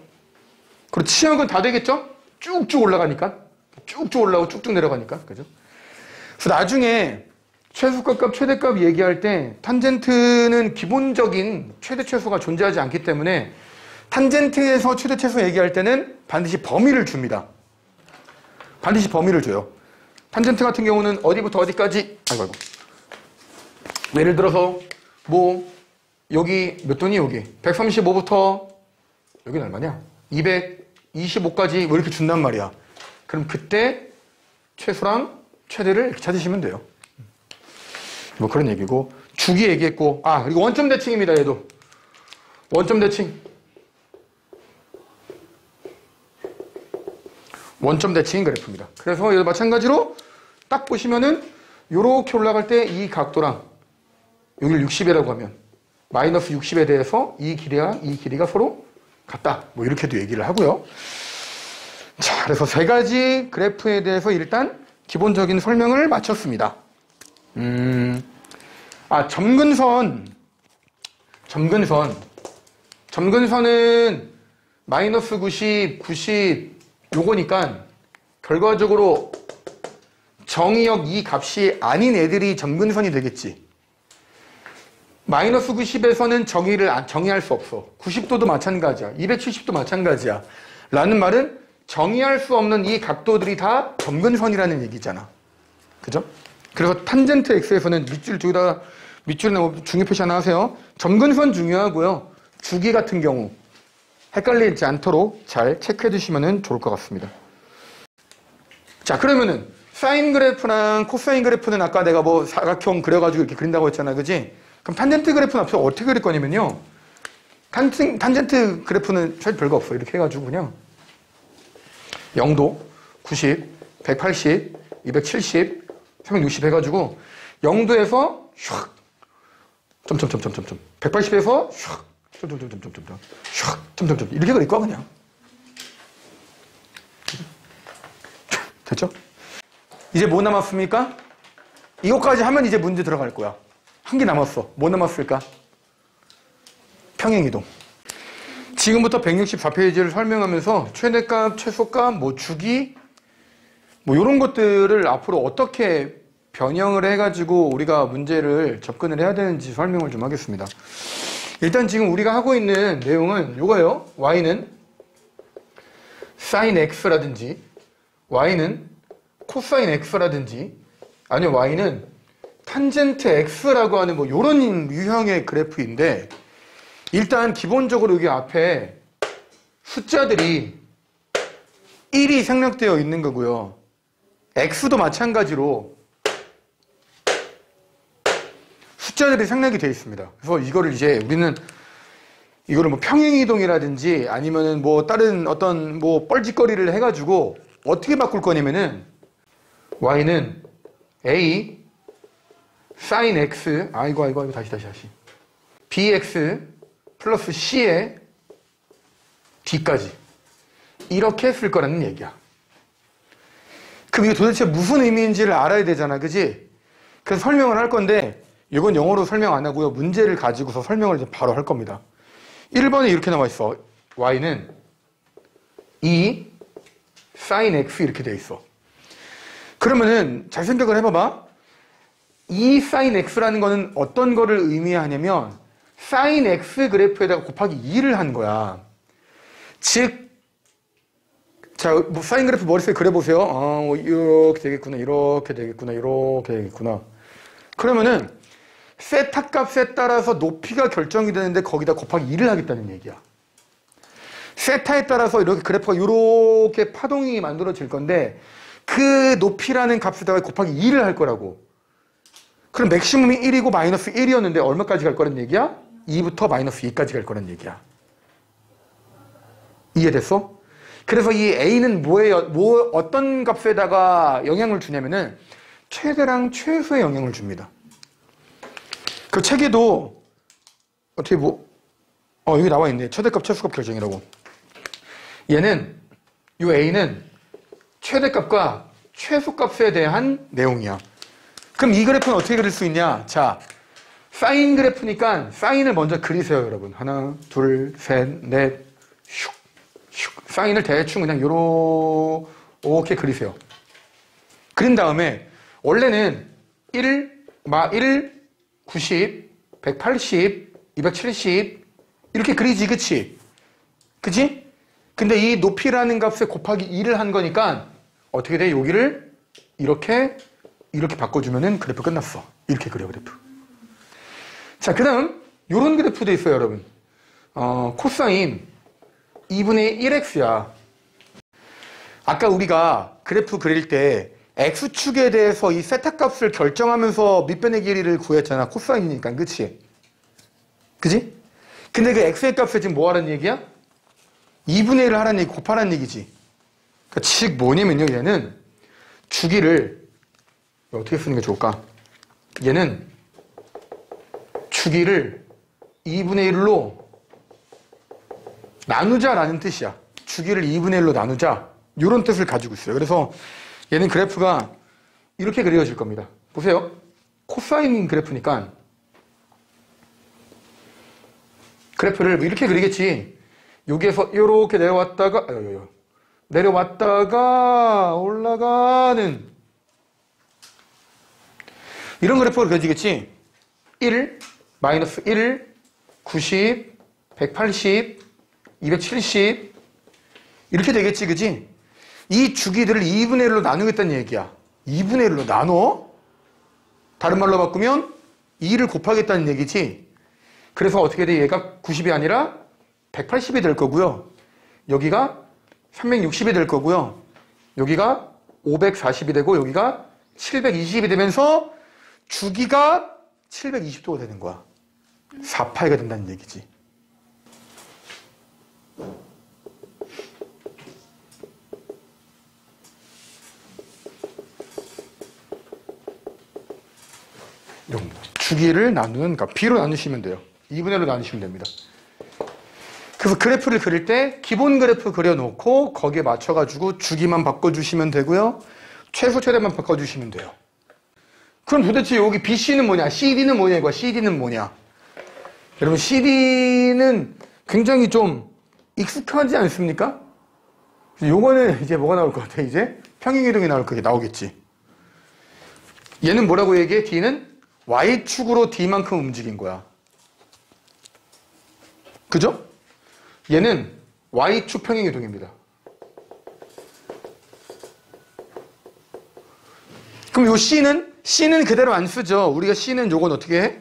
Speaker 1: 그리고 치역은 다 되겠죠? 쭉쭉 올라가니까. 쭉쭉 올라오고 쭉쭉 내려가니까. 그죠? 그래서 나중에 최소값, 최대값 얘기할 때 탄젠트는 기본적인 최대 최소가 존재하지 않기 때문에 탄젠트에서 최대 최소 얘기할 때는 반드시 범위를 줍니다. 반드시 범위를 줘요. 탄젠트 같은 경우는 어디부터 어디까지, 아이고. 예를 들어서, 여기 몇 도니, 여기? 135부터, 여기는 얼마냐? 225까지 뭐 이렇게 준단 말이야. 그럼 그때 최소랑 최대를 이렇게 찾으시면 돼요. 뭐 그런 얘기고. 주기 얘기했고, 그리고 원점 대칭입니다, 얘도. 원점 대칭. 원점 대칭 그래프입니다. 그래서 얘도 마찬가지로 딱 보시면은 요렇게 올라갈 때 이 각도랑 여기를 60이라고 하면 마이너스 60에 대해서 이 길이가 서로 같다. 뭐 이렇게도 얘기를 하고요. 자, 그래서 세 가지 그래프에 대해서 일단 기본적인 설명을 마쳤습니다. 점근선은 마이너스 90, 90 요거니까 결과적으로 정의역 이 값이 아닌 애들이 점근선이 되겠지. 마이너스 90에서는 정의할 수 없어. 90도도 마찬가지야. 270도 마찬가지야. 라는 말은 정의할 수 없는 이 각도들이 다 점근선이라는 얘기잖아. 그죠? 그래서 탄젠트 x에서는 밑줄이나 중요 표시 하나 하세요. 점근선 중요하고요. 주기 같은 경우 헷갈리지 않도록 잘 체크해 두시면 좋을 것 같습니다. 자, 그러면은 사인 그래프랑 코사인 그래프는 아까 내가 뭐 사각형 그려가지고 이렇게 그린다고 했잖아. 그지? 그럼 탄젠트 그래프는 앞서 어떻게 그릴 거냐면요. 탄젠트 그래프는 사실 별거 없어. 이렇게 해가지고 그냥 0도, 90, 180, 270, 360 해가지고 0도에서 슉, 점점점점점, 180에서 슉, 점점점점점, 슉, 점점점 이렇게 그릴 거야 그냥. 됐죠? 이제 뭐 남았습니까? 이것까지 하면 이제 문제 들어갈 거야. 한 개 남았어. 뭐 남았을까? 평행이동. 지금부터 164페이지를 설명하면서 최대값, 최소값, 뭐 주기, 뭐 이런 것들을 앞으로 어떻게 변형을 해가지고 우리가 문제를 접근을 해야 되는지 설명을 좀 하겠습니다. 일단 지금 우리가 하고 있는 내용은 이거예요. y는 sin x라든지 y는 코사인 x라든지 아니면 y는 탄젠트 x라고 하는 뭐 이런 유형의 그래프인데 일단 기본적으로 여기 앞에 숫자들이 1이 생략되어 있는 거고요. x도 마찬가지로 숫자들이 생략이 되어 있습니다. 그래서 이거를 이제 우리는 이거를 뭐 평행이동이라든지 아니면은 뭐 다른 어떤 뭐 뻘짓거리를 해가지고 어떻게 바꿀 거냐면은 y는 a sin x 아이고 다시 bx 플러스 c에 d까지 이렇게 쓸 거라는 얘기야. 그럼 이게 도대체 무슨 의미인지를 알아야 되잖아. 그지? 그래서 설명을 할 건데 이건 영어로 설명 안 하고요. 문제를 가지고서 설명을 이제 바로 할 겁니다. 1번에 이렇게 나와 있어. y는 2 sin x 이렇게 돼 있어. 그러면은 잘 생각을 해봐봐. 2 sin x라는 거는 어떤 거를 의미하냐면 sin x 그래프에다가 곱하기 2를 한 거야. 즉, 자, 뭐 사인 그래프 머릿속에 그려보세요. 이렇게 되겠구나, 이렇게 되겠구나, 이렇게 되겠구나. 그러면은 세타 값에 따라서 높이가 결정이 되는데 거기다 곱하기 2를 하겠다는 얘기야. 세타에 따라서 이렇게 그래프가 이렇게 파동이 만들어질 건데 그 높이라는 값에다가 곱하기 2를 할 거라고. 그럼 맥시멈이 1이고 마이너스 1이었는데 얼마까지 갈 거란 얘기야? 2부터 마이너스 2까지 갈 거란 얘기야. 이해됐어? 그래서 이 A는 어떤 값에다가 영향을 주냐면은 최대랑 최소의 영향을 줍니다. 그 책에도 어떻게 여기 나와 있네. 최대값, 최소값 결정이라고. 요 A는 최대값과 최소값에 대한 내용이야. 그럼 이 그래프는 어떻게 그릴 수 있냐? 자, 사인 그래프니까 사인을 먼저 그리세요, 여러분. 하나, 둘, 셋, 넷, 슉, 슉. 사인을 대충 그냥 요렇게 그리세요. 그린 다음에 원래는 1, 90, 180, 270 이렇게 그리지, 그치? 그치? 근데 이 높이라는 값에 곱하기 2를 한 거니까 어떻게 돼? 여기를 이렇게 바꿔주면은 그래프 끝났어. 이렇게 그려, 그래프. 자, 그 다음 요런 그래프도 있어요, 여러분. 코사인 2분의 1x야. 아까 우리가 그래프 그릴 때 x축에 대해서 이 세타 값을 결정하면서 밑변의 길이를 구했잖아. 코사인이니까, 그치? 그치? 근데 그 x의 값에 지금 뭐 하라는 얘기야? 2분의 1을 하라는 얘기, 곱하라는 얘기지. 그러니까 즉 뭐냐면요, 얘는 주기를 어떻게 쓰는 게 좋을까? 얘는 주기를 2분의 1로 나누자라는 뜻이야. 주기를 2분의 1로 나누자. 이런 뜻을 가지고 있어요. 그래서 얘는 그래프가 이렇게 그려질 겁니다. 보세요. 코사인 그래프니까 그래프를 이렇게 그리겠지. 여기에서 이렇게 내려왔다가 올라가는 이런 그래프가 그려지겠지. 1, 마이너스 1, 90, 180, 270 이렇게 되겠지, 그지? 이 주기들을 2분의 1로 나누겠다는 얘기야. 2분의 1로 나눠? 다른 말로 바꾸면 2를 곱하겠다는 얘기지. 그래서 어떻게 돼? 얘가 90이 아니라 180이 될 거고요. 여기가 360이 될 거고요. 여기가 540이 되고 여기가 720이 되면서 주기가 720도가 되는 거야. 4파이가 된다는 얘기지. 주기를 나누는, 그러니까 B로 나누시면 돼요. 2분의 1로 나누시면 됩니다. 그래서 그래프를 그릴 때 기본 그래프 그려놓고 거기에 맞춰가지고 주기만 바꿔주시면 되고요. 최소 최대만 바꿔주시면 돼요. 그럼 도대체 여기 BC는 뭐냐? CD는 뭐냐? 이거 CD는 뭐냐? 여러분 CD는 굉장히 좀 익숙하지 않습니까? 요거는 이제 뭐가 나올 것 같아? 이제 평행이동이 나오겠지. 얘는 뭐라고 얘기해? D는 Y축으로 D만큼 움직인 거야. 그죠? 얘는 Y축 평행이동입니다. 그럼 요 C는 그대로 안 쓰죠. 우리가 C는 요건 어떻게 해?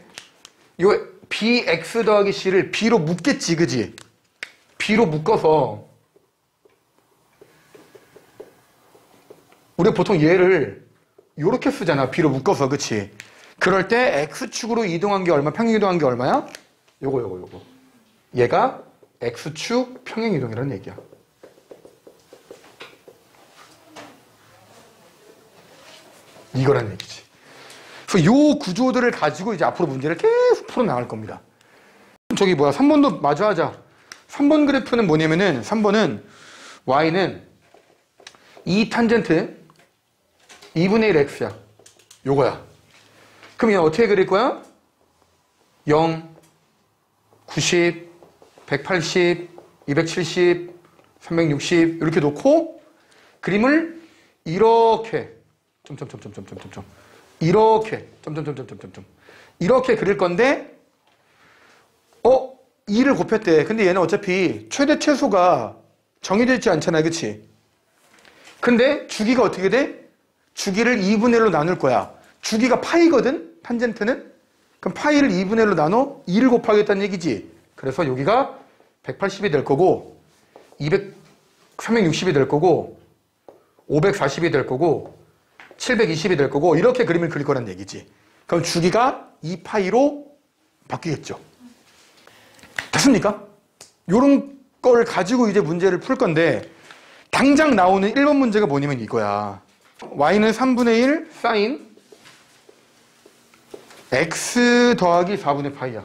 Speaker 1: 요 BX 더하기 C를 B로 묶겠지, 그지? B로 묶어서 우리가 보통 얘를 요렇게 쓰잖아. B로 묶어서, 그치? 그럴 때 X축으로 이동한 게 얼마, 평행이동한 게 얼마야? 요거. 얘가 X축 평행이동이라는 얘기야. 이거란 얘기지. 그래서 요 구조들을 가지고 이제 앞으로 문제를 계속 풀어나갈 겁니다. 저기 3번도 마저 하자. 3번 그래프는 뭐냐면은 3번은 Y는 2 탄젠트 2분의 1 X야. 요거야. 그럼 얘 어떻게 그릴 거야? 0, 90, 180, 270, 360 이렇게 놓고 그림을 이렇게 이렇게 그릴 건데 2를 곱했대. 근데 얘는 어차피 최대 최소가 정해져 있지 않잖아, 그치? 근데 주기가 어떻게 돼? 주기를 2분의 1로 나눌 거야. 주기가 파이거든, 탄젠트는. 그럼 파이를 2분의 1로 나눠 2를 곱하겠다는 얘기지. 그래서 여기가 180이 될 거고 360이 될 거고 540이 될 거고 720이 될 거고 이렇게 그림을 그릴 거란 얘기지. 그럼 주기가 2파이로 바뀌겠죠. 됐습니까? 요런 걸 가지고 이제 문제를 풀 건데 당장 나오는 1번 문제가 뭐냐면 이거야. y는 3분의 1 사인 x 더하기 4분의 파이야.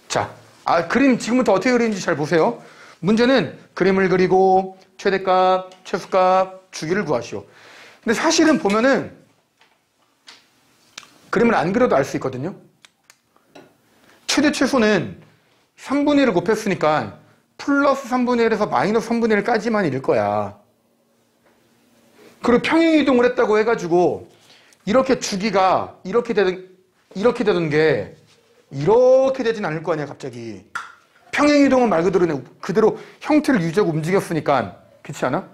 Speaker 1: 자, 그림 지금부터 어떻게 그리는지 잘 보세요. 문제는 그림을 그리고 최대값, 최소값, 주기를 구하시오. 근데 사실은 보면은 그림을 안 그려도 알 수 있거든요. 최대 최소는 3분의 1을 곱했으니까 플러스 3분의 1에서 마이너스 3분의 1까지만 일 거야. 그리고 평행이동을 했다고 해가지고 이렇게 주기가 이렇게 되던 게 이렇게 되진 않을 거 아니야, 갑자기. 평행이동은 말 그대로 형태를 유지하고 움직였으니까. 그렇지 않아?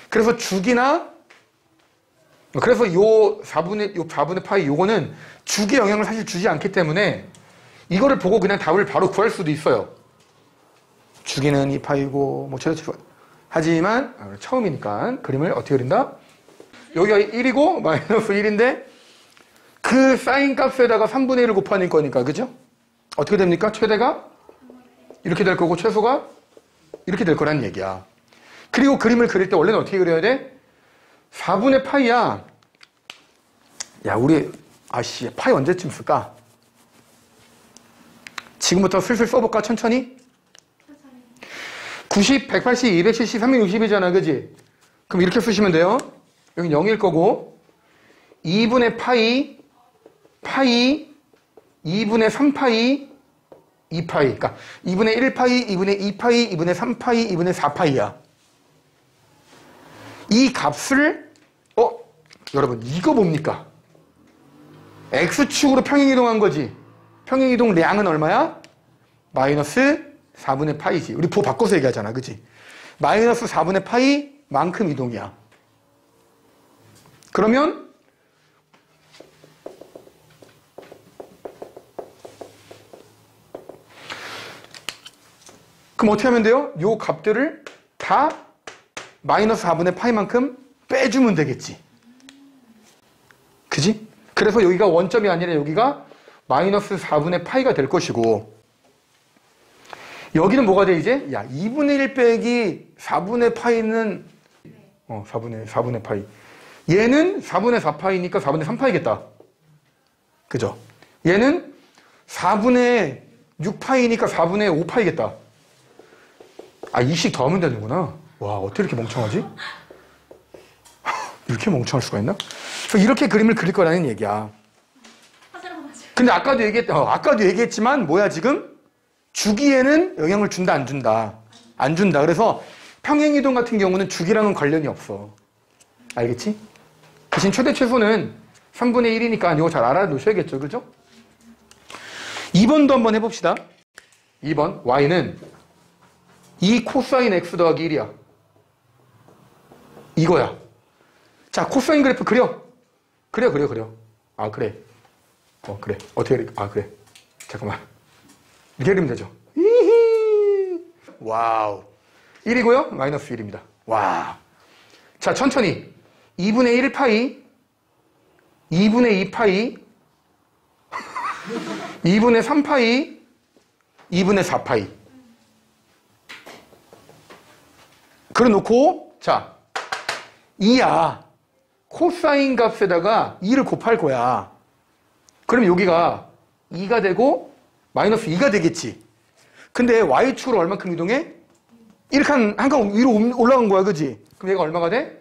Speaker 1: 그래서 그래서 요 4분의 파이 요거는 주기 영향을 사실 주지 않기 때문에 이거를 보고 그냥 답을 바로 구할 수도 있어요. 주기는 2파이고 뭐 최소 하지만 처음이니까 그림을 어떻게 그린다? 여기가 1이고 마이너스 1인데 그 사인 값에다가 3분의 1을 곱하는 거니까, 그죠? 어떻게 됩니까? 최대가 이렇게 될 거고 최소가 이렇게 될 거란 얘기야. 그리고 그림을 그릴 때 원래는 어떻게 그려야 돼? 4분의 파이야. 야, 우리 파이 언제쯤 쓸까? 지금부터 슬슬 써볼까? 천천히? 90, 180, 270, 360이잖아. 그지? 그럼 이렇게 쓰시면 돼요. 여기 0일 거고 2분의 파이 2분의 3파이 2파이. 그러니까 2분의 1파이, 2분의 2파이, 2분의 3파이, 2분의 4파이야. 이 값을 여러분 이거 뭡니까? X축으로 평행이동한 거지. 평행이동량은 얼마야? 마이너스 4분의 파이지. 우리 보 바꿔서 얘기하잖아. 그치? 마이너스 4분의 파이만큼 이동이야. 그러면 어떻게 하면 돼요? 요 값들을 다 마이너스 4분의 파이만큼 빼주면 되겠지. 그지? 그래서 여기가 원점이 아니라 여기가 마이너스 4분의 파이가 될 것이고 여기는 뭐가 돼 이제? 야 2분의 1 빼기 4분의 파이는 4분의 파이 얘는 4분의 4파이니까 4분의 3파이겠다. 그죠? 얘는 4분의 6파이니까 4분의 5파이겠다. 아, 2씩 더하면 되는구나. 와, 어떻게 이렇게 멍청하지? 이렇게 멍청할 수가 있나? 그래서 이렇게 그림을 그릴 거라는 얘기야. 근데 아까도 얘기했지만 뭐야 지금? 주기에는 영향을 준다 안 준다? 안 준다. 그래서 평행이동 같은 경우는 주기랑은 관련이 없어. 알겠지? 대신 최대 최소는 3분의 1이니까 이거 잘 알아놓으셔야겠죠. 그죠? 2번도 한번 해봅시다. 2번 y는 2 코사인 x 더하기 1이야. 이거야. 자, 코사인 그래프 그려. 그려. 아, 그래. 그래. 어떻게 그래? 아, 그래. 잠깐만. 이렇게 그리면 되죠. 와우. 1이고요. 마이너스 1입니다. 와. 자, 천천히. 2분의 1파이, 2분의 2파이, 2분의 3파이, 2분의 4파이. 그래 놓고, 자, 2야. 코사인 값에다가 2를 곱할 거야. 그럼 여기가 2가 되고, 마이너스 2가 되겠지. 근데 y축으로 얼만큼 이동해? 이렇게 한 칸 위로 올라간 거야. 그지? 그럼 얘가 얼마가 돼?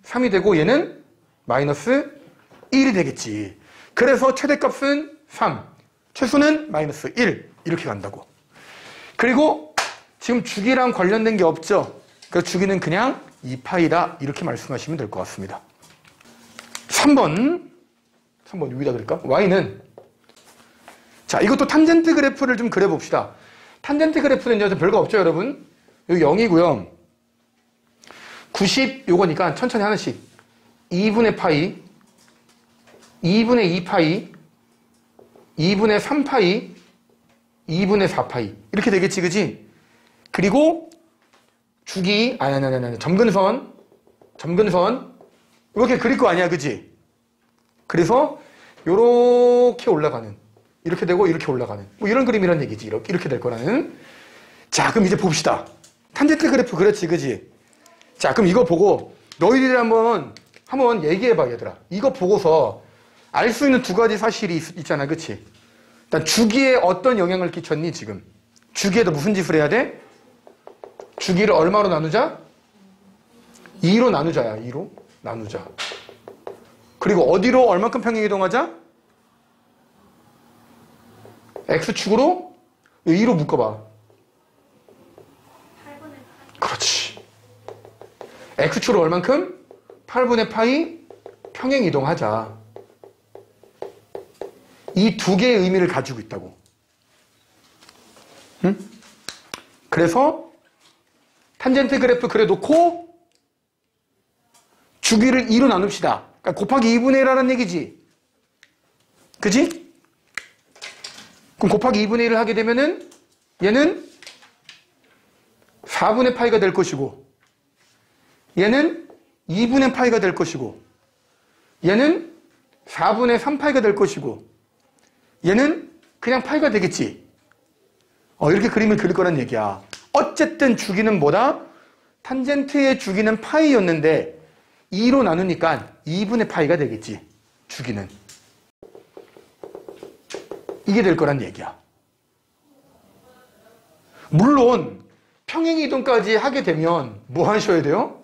Speaker 1: 3이 되고 얘는 마이너스 1이 되겠지. 그래서 최대값은 3, 최소는 마이너스 1 이렇게 간다고. 그리고 지금 주기랑 관련된 게 없죠. 그래서 주기는 그냥 2파이다 이렇게 말씀하시면 될 것 같습니다. 3번 여기다 그릴까? y는 자 이것도 탄젠트 그래프를 좀 그려봅시다. 탄젠트 그래프는 이제 별거 없죠 여러분. 여기 0이고요. 90 요거니까 천천히 하나씩 2분의 파이 2분의 2파이 2분의 3파이 2분의 4파이 이렇게 되겠지 그지? 그리고 주기 아니 점근선 이렇게 그릴 거 아니야 그지? 그래서 요렇게 올라가는 이렇게 되고 이렇게 올라가는 뭐 이런 그림이란 얘기지. 이렇게 될 거라는. 자 그럼 이제 봅시다. 탄젠트 그래프 그렇지 그지? 자 그럼 이거 보고 너희들이 한번 얘기해봐 얘들아. 이거 보고서 알 수 있는 두 가지 사실이 있잖아 그치? 일단 주기에 어떤 영향을 끼쳤니 지금? 주기에도 무슨 짓을 해야 돼? 주기를 얼마로 나누자? 2로 나누자야. 2로 나누자. 그리고 어디로 얼만큼 평행이동하자? X축으로 2로 묶어봐.
Speaker 2: 8분의 8.
Speaker 1: 그렇지. X축으로 얼만큼? 8분의 파이 평행이동하자. 이 두 개의 의미를 가지고 있다고. 응? 그래서 탄젠트 그래프 그려놓고 주기를 2로 나눕시다. 그러니까 곱하기 2분의 1하는 얘기지. 그지? 그럼 곱하기 2분의 1을 하게 되면은 얘는 4분의 파이가 될 것이고 얘는 2분의 파이가 될 것이고 얘는 4분의 3파이가 될 것이고 얘는 그냥 파이가 되겠지. 이렇게 그림을 그릴 거란 얘기야. 어쨌든 주기는 뭐다? 탄젠트의 주기는 파이였는데 2로 나누니까 2분의 파이가 되겠지. 주기는. 이게 될 거란 얘기야. 물론 평행이동까지 하게 되면 뭐 하셔야 돼요?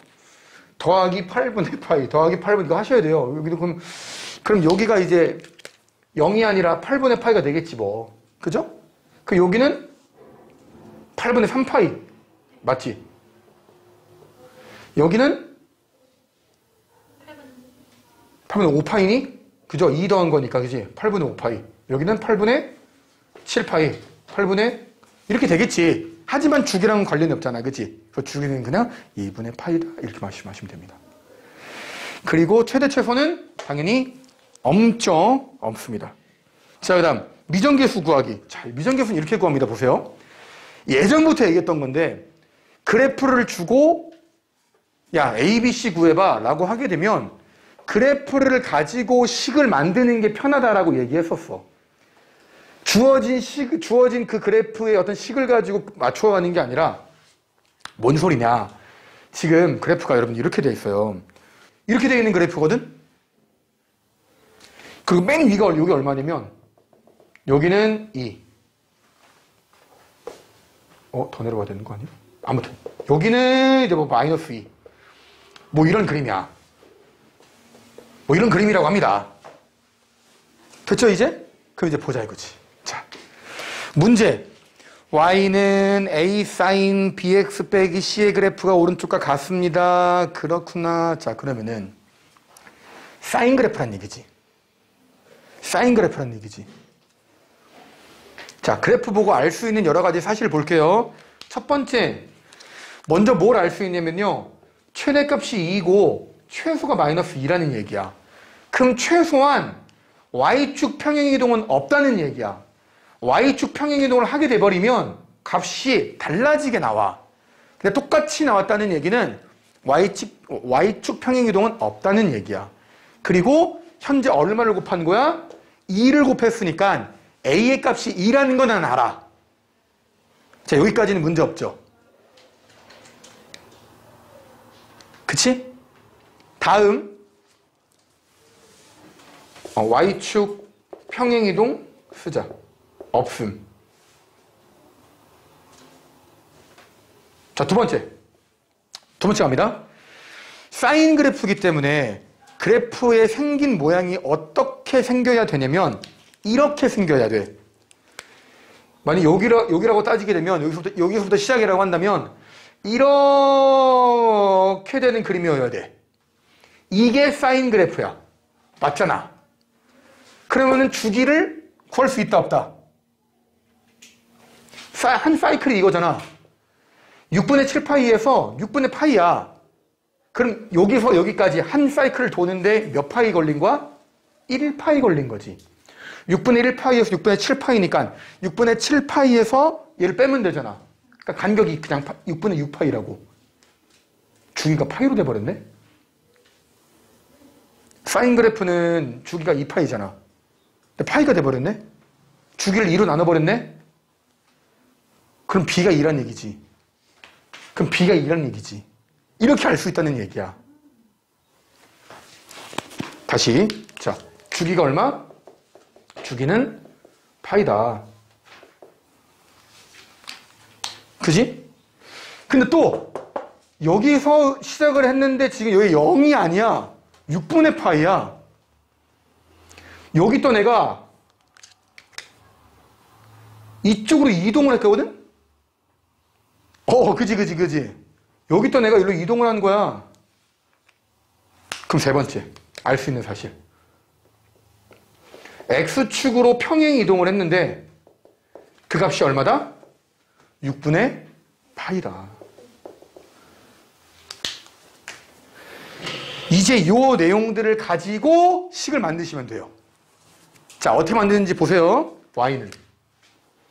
Speaker 1: 더하기 8분의 파이, 더하기 8분 이거 하셔야 돼요. 여기도 그럼 여기가 이제 0이 아니라 8분의 파이가 되겠지 뭐. 그죠? 그 여기는 8분의 3파이. 맞지? 여기는 8분의 5파이니? 그죠? 2 더한 거니까, 그지? 8분의 5파이. 여기는 8분의 7파이. 8분의, 이렇게 되겠지. 하지만 주기랑은 관련이 없잖아. 그지? 그 주기는 그냥 2분의 파이다. 이렇게 말씀하시면 됩니다. 그리고 최대 최소는 당연히 엄청 없습니다. 자, 그 다음, 미정계수 구하기. 자, 미정계수는 이렇게 구합니다. 보세요. 예전부터 얘기했던 건데, 그래프를 주고, 야, A, B, C 구해봐. 라고 하게 되면, 그래프를 가지고 식을 만드는 게 편하다라고 얘기했었어. 주어진 그 그래프의 어떤 식을 가지고 맞춰가는 게 아니라, 뭔 소리냐. 지금 그래프가 여러분 이렇게 돼 있어요. 이렇게 돼 있는 그래프거든? 그리고 맨 위가 여기 얼마냐면, 여기는 2. 더 내려가야 되는 거 아니야? 아무튼. 여기는 이제 뭐 마이너스 2. 뭐 이런 그림이야. 뭐 이런 그림이라고 합니다. 됐죠, 이제? 그럼 이제 보자 이거지. 자. 문제. y는 a sin bx 빼기 c의 그래프가 오른쪽과 같습니다. 그렇구나. 자, 그러면은, 사인 그래프란 얘기지. 사인 그래프란 얘기지. 자, 그래프 보고 알 수 있는 여러 가지 사실을 볼게요. 첫 번째, 먼저 뭘 알 수 있냐면요. 최대값이 2고 최소가 마이너스 2라는 얘기야. 그럼 최소한 y축 평행이동은 없다는 얘기야. y축 평행이동을 하게 돼버리면 값이 달라지게 나와. 근데 똑같이 나왔다는 얘기는 y축 평행이동은 없다는 얘기야. 그리고 현재 얼마를 곱한 거야? 2를 곱했으니까 a의 값이 2라는 건 난 알아. 자, 여기까지는 문제 없죠. 그치? 다음 y축 평행이동 쓰자. 없음. 자, 두 번째 갑니다. 사인 그래프이기 때문에 그래프의 생긴 모양이 어떻게 생겨야 되냐면 이렇게 생겨야 돼. 만약 여기라고 따지게 되면 여기서부터 시작이라고 한다면 이렇게 되는 그림이어야 돼. 이게 사인 그래프야. 맞잖아. 그러면은 주기를 구할 수 있다 없다? 한 사이클이 이거잖아. 6분의 7파이에서 6분의 파이야. 그럼 여기서 여기까지 한 사이클을 도는데 몇 파이 걸린 거야? 1파이 걸린 거지. 6분의 1파이에서 6분의 7파이니까 6분의 7파이에서 얘를 빼면 되잖아. 그러니까 간격이 그냥 6분의 6파이라고. 주기가 파이로 돼버렸네? 사인 그래프는 주기가 2파이잖아. 근데 파이가 돼버렸네? 주기를 2로 나눠버렸네? 그럼 b가 2란 얘기지. 그럼 b가 2란 얘기지. 이렇게 알 수 있다는 얘기야. 다시. 자, 주기가 얼마? 주기는 파이다. 그지? 근데 또 여기서 시작을 했는데 지금 여기 0이 아니야. 6분의 파이야. 여기 또 내가 이쪽으로 이동을 했거든? 그지. 여기 또 내가 일로 이동을 한 거야. 그럼 세 번째, 알 수 있는 사실. X축으로 평행 이동을 했는데 그 값이 얼마다? 6분의 파이다. 이제 이 내용들을 가지고 식을 만드시면 돼요. 자, 어떻게 만드는지 보세요. y는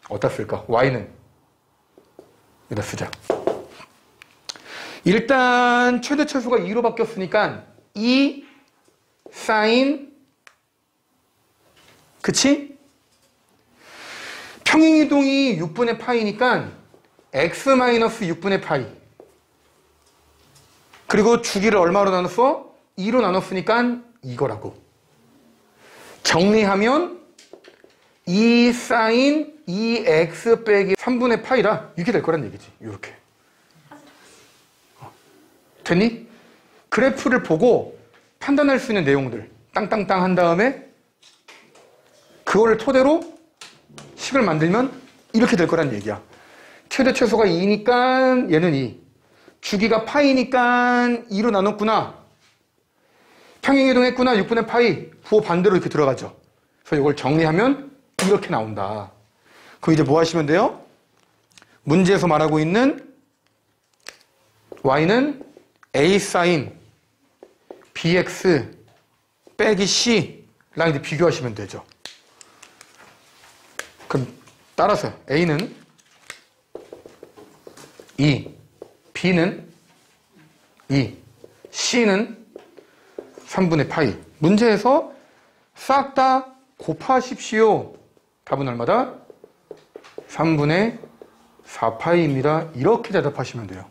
Speaker 1: 어디다 쓸까? y는 여기다 쓰자. 일단 최대 최소가 2로 바뀌었으니까 2 사인, 그치? 평행이동이 6분의 파이니까 x 마이너스 6분의 파이. 그리고 주기를 얼마로 나눴어? 2로 나눴으니까 이거라고. 정리하면 2 사인 2x 빼기 3분의 파이라 이렇게 될 거란 얘기지. 이렇게. 됐니? 그래프를 보고 판단할 수 있는 내용들 땅땅땅 한 다음에 그거를 토대로 식을 만들면 이렇게 될 거란 얘기야. 최대 최소가 2니까 얘는 2. 주기가 파이니까 2로 나눴구나. 평행이동했구나. 6분의 파이. 부호 반대로 이렇게 들어가죠. 그래서 이걸 정리하면 이렇게 나온다. 그럼 이제 뭐 하시면 돼요? 문제에서 말하고 있는 y는 a 사인 bx 빼기 c랑 이제 비교하시면 되죠. 그럼 따라서 a는 2, b는 2, c는 3분의 파이. 문제에서 싹 다 곱하십시오. 답은 얼마다? 3분의 4파이입니다. 이렇게 대답하시면 돼요.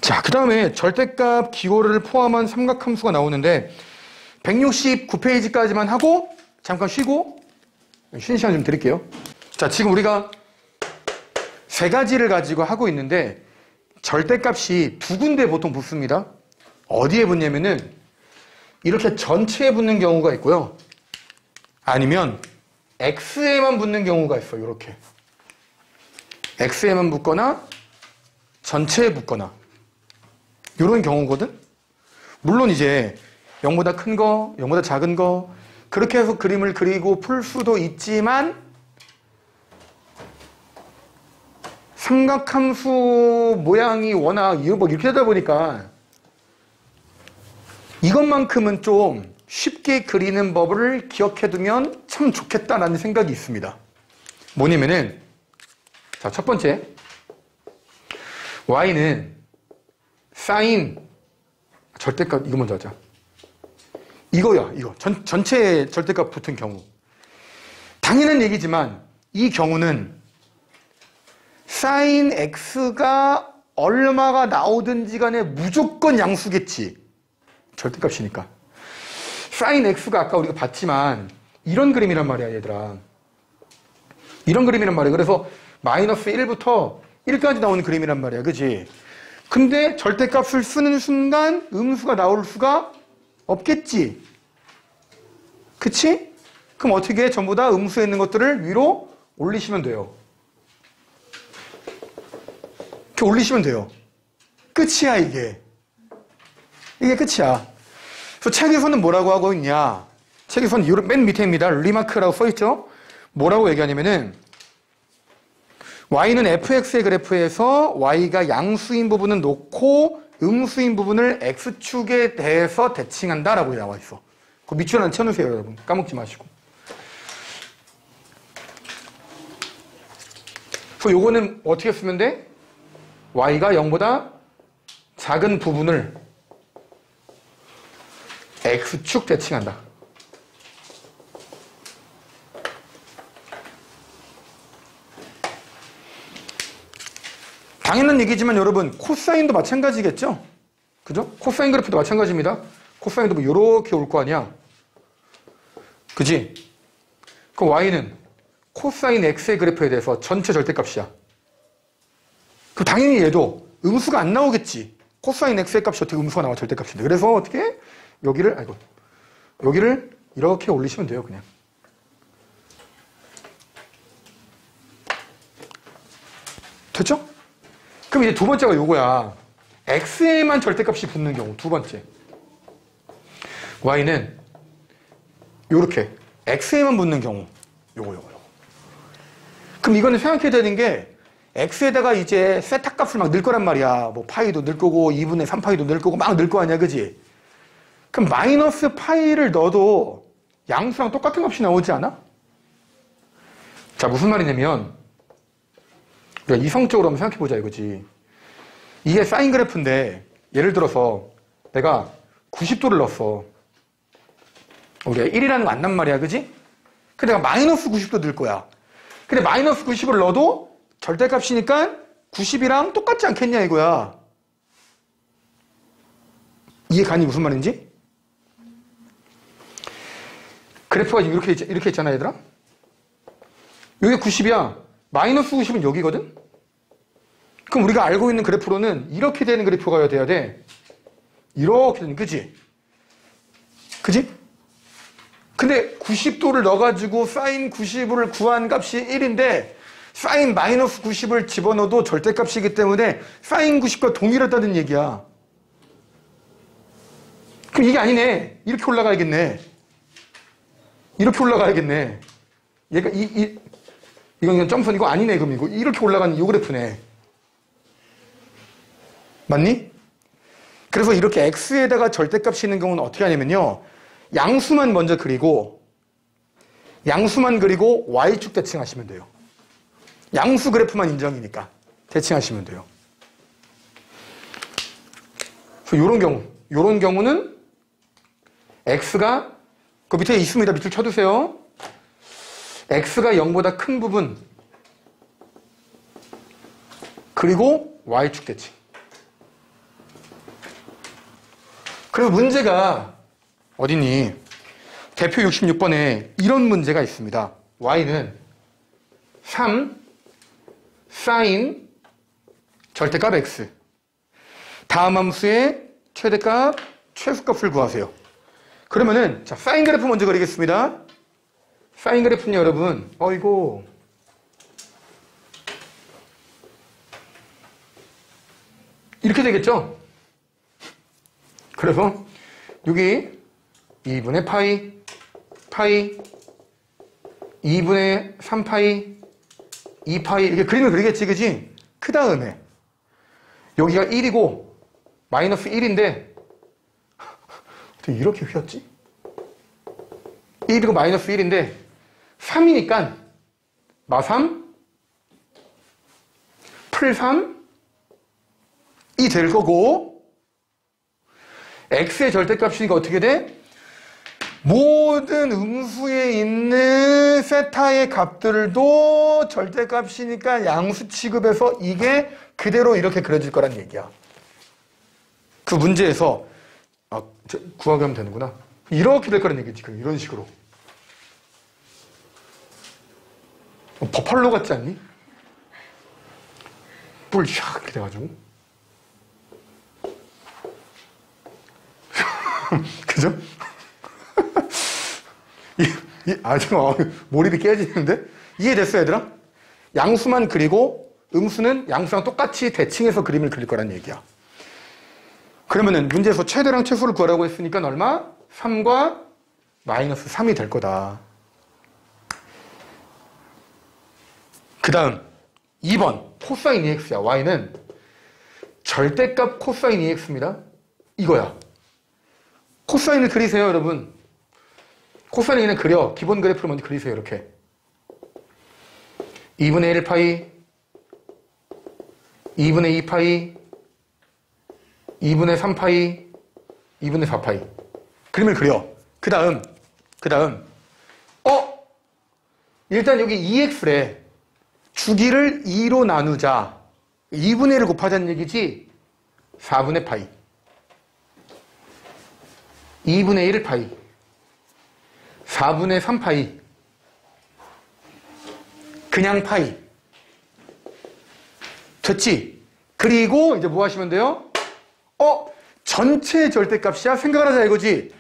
Speaker 1: 자, 그 다음에 절대값 기호를 포함한 삼각함수가 나오는데 169페이지까지만 하고 잠깐 쉬고 쉬는 시간 좀 드릴게요. 자, 지금 우리가 세 가지를 가지고 하고 있는데 절대값이 두 군데 보통 붙습니다. 어디에 붙냐면은 이렇게 전체에 붙는 경우가 있고요. 아니면 x에만 붙는 경우가 있어요. 이렇게 x에만 붙거나 전체에 붙거나 이런 경우거든. 물론 이제 0보다 큰 거, 0보다 작은 거 그렇게 해서 그림을 그리고 풀 수도 있지만 삼각함수 모양이 워낙 뭐 이렇게 되다 보니까 이것만큼은 좀 쉽게 그리는 법을 기억해두면 참 좋겠다라는 생각이 있습니다. 뭐냐면은 자, 첫 번째 y는 사인 절대값 이거 먼저 하자. 이거야. 이거 전체 절대값 붙은 경우 당연한 얘기지만 이 경우는 사인 x가 얼마가 나오든지 간에 무조건 양수겠지. 절대값이니까. 사인 x가 아까 우리가 봤지만 이런 그림이란 말이야, 얘들아. 이런 그림이란 말이야. 그래서 마이너스 1부터 1까지 나오는 그림이란 말이야. 그지? 근데 절대값을 쓰는 순간 음수가 나올 수가 없겠지. 그치? 그럼 어떻게 해? 전부 다 음수에 있는 것들을 위로 올리시면 돼요. 이렇게 올리시면 돼요. 끝이야, 이게. 이게 끝이야. 그래서 책에서는 뭐라고 하고 있냐? 책에서는 맨 밑에입니다. 리마크라고 써있죠? 뭐라고 얘기하냐면은 y는 fx의 그래프에서 y가 양수인 부분은 놓고 음수인 부분을 x축에 대해서 대칭한다라고 나와 있어. 그 밑줄 안 쳐놓으세요, 여러분. 까먹지 마시고. 그래서 요거는 어떻게 쓰면 돼? y가 0보다 작은 부분을 x축 대칭한다. 당연한 얘기지만 여러분 코사인도 마찬가지겠죠? 그죠? 코사인 그래프도 마찬가지입니다. 코사인도 뭐 요렇게 올 거 아니야? 그지? 그럼 y는 코사인 x의 그래프에 대해서 전체 절대값이야. 그럼 당연히 얘도 음수가 안 나오겠지. 코사인 x의 값이 어떻게 음수가 나와 절대값인데. 그래서 어떻게? 여기를 이렇게 올리시면 돼요, 그냥. 됐죠? 그럼 이제 두 번째가 요거야. x에만 절대값이 붙는 경우, 두 번째. y는 요렇게 x에만 붙는 경우, 요거. 그럼 이거는 생각해야 되는 게 x에다가 이제 세타 값을 막 넣을 거란 말이야. 뭐 파이도 넣을 거고 2분의 3파이도 넣을 거고 막 넣을 거 아니야, 그지? 그럼 마이너스 파이를 넣어도 양수랑 똑같은 값이 나오지 않아? 자, 무슨 말이냐면 우리가 이성적으로 한번 생각해보자 이거지. 이게 사인 그래프인데 예를 들어서 내가 90도를 넣었어. 우리가 1이라는 거 안 난 말이야, 그지? 근데 내가 마이너스 90도 넣을 거야. 근데 마이너스 90을 넣어도 절대값이니까 90이랑 똑같지 않겠냐 이거야. 이해 가니 무슨 말인지? 그래프가 이렇게 있잖아, 얘들아. 여기 90이야. 마이너스 90은 여기거든? 그럼 우리가 알고 있는 그래프로는 이렇게 되는 그래프가 돼야 돼. 이렇게 되는, 그지? 그지? 근데 90도를 넣어가지고 사인 90을 구한 값이 1인데 사인 마이너스 90을 집어넣어도 절대값이기 때문에 사인 90과 동일하다는 얘기야. 그럼 이게 아니네. 이렇게 올라가야겠네. 이렇게 올라가야겠네. 얘가 이건 그냥 점선 이거 아니네. 그럼 이거 이렇게 올라가는 이 그래프네. 맞니? 그래서 이렇게 x에다가 절대값이 있는 경우는 어떻게 하냐면요. 양수만 먼저 그리고 y축 대칭하시면 돼요. 양수 그래프만 인정이니까 대칭하시면 돼요. 그래서 요런 경우는 x가 그 밑에 있습니다. 밑을 쳐두세요. x가 0보다 큰 부분 그리고 y축 대칭. 그리고 문제가 어디니? 대표 66번에 이런 문제가 있습니다. y는 3 사인 절대값 x 다음 함수의 최대값 최소값을 구하세요. 그러면은 자 사인 그래프 먼저 그리겠습니다. 사인 그래프는 여러분 어이고 이렇게 되겠죠? 그래서 여기 2분의 파이 2분의 3파이 2파이 이렇게 그림을 그리겠지, 그지? 그 다음에 여기가 1이고 마이너스 1인데 어떻게 이렇게 휘었지? 1이고 마이너스 1인데 3이니까 마3 풀3이 될 거고 x의 절대값이니까 어떻게 돼? 모든 음수에 있는 세타의 값들도 절대값이니까 양수 취급해서 이게 그대로 이렇게 그려질 거란 얘기야. 그 문제에서 구하게 하면 되는구나. 이렇게 될 거란 얘기지. 이런 식으로. 버팔로 같지 않니? 뿔 샥 이렇게 돼가지고. 그죠? 지금 몰입이 깨지는데? 이해됐어, 얘들아? 양수만 그리고 음수는 양수랑 똑같이 대칭해서 그림을 그릴 거란 얘기야. 그러면은 문제에서 최대랑 최소를 구하라고 했으니까 얼마? 3과 마이너스 3이 될 거다. 그 다음 2번 코사인 EX야. Y는 절대값 코사인 EX입니다. 이거야. 코사인을 그리세요, 여러분. 코사인을 그려. 기본 그래프를 먼저 그리세요, 이렇게. 2분의 1파이 2분의 2파이 2분의 3파이 2분의 4파이 그림을 그려. 그 다음 일단 여기 EX래. 주기를 2로 나누자. 2분의 1을 곱하자는 얘기지. 4분의 파이 2분의 1 파이 4분의 3 파이 그냥 파이 됐지? 그리고 이제 뭐 하시면 돼요? 전체 절대값이야? 생각을 하자 이거지.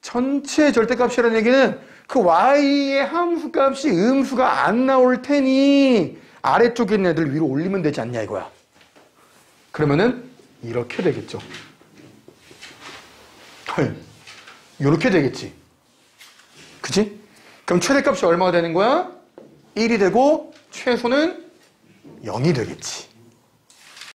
Speaker 1: 전체 절대값이라는 얘기는 그 y의 함수값이 음수가 안 나올 테니 아래쪽에 있는 애들 위로 올리면 되지 않냐 이거야. 그러면은 이렇게 되겠죠. 이렇게 되겠지. 그치? 그럼 최대값이 얼마가 되는 거야? 1이 되고 최소는 0이 되겠지.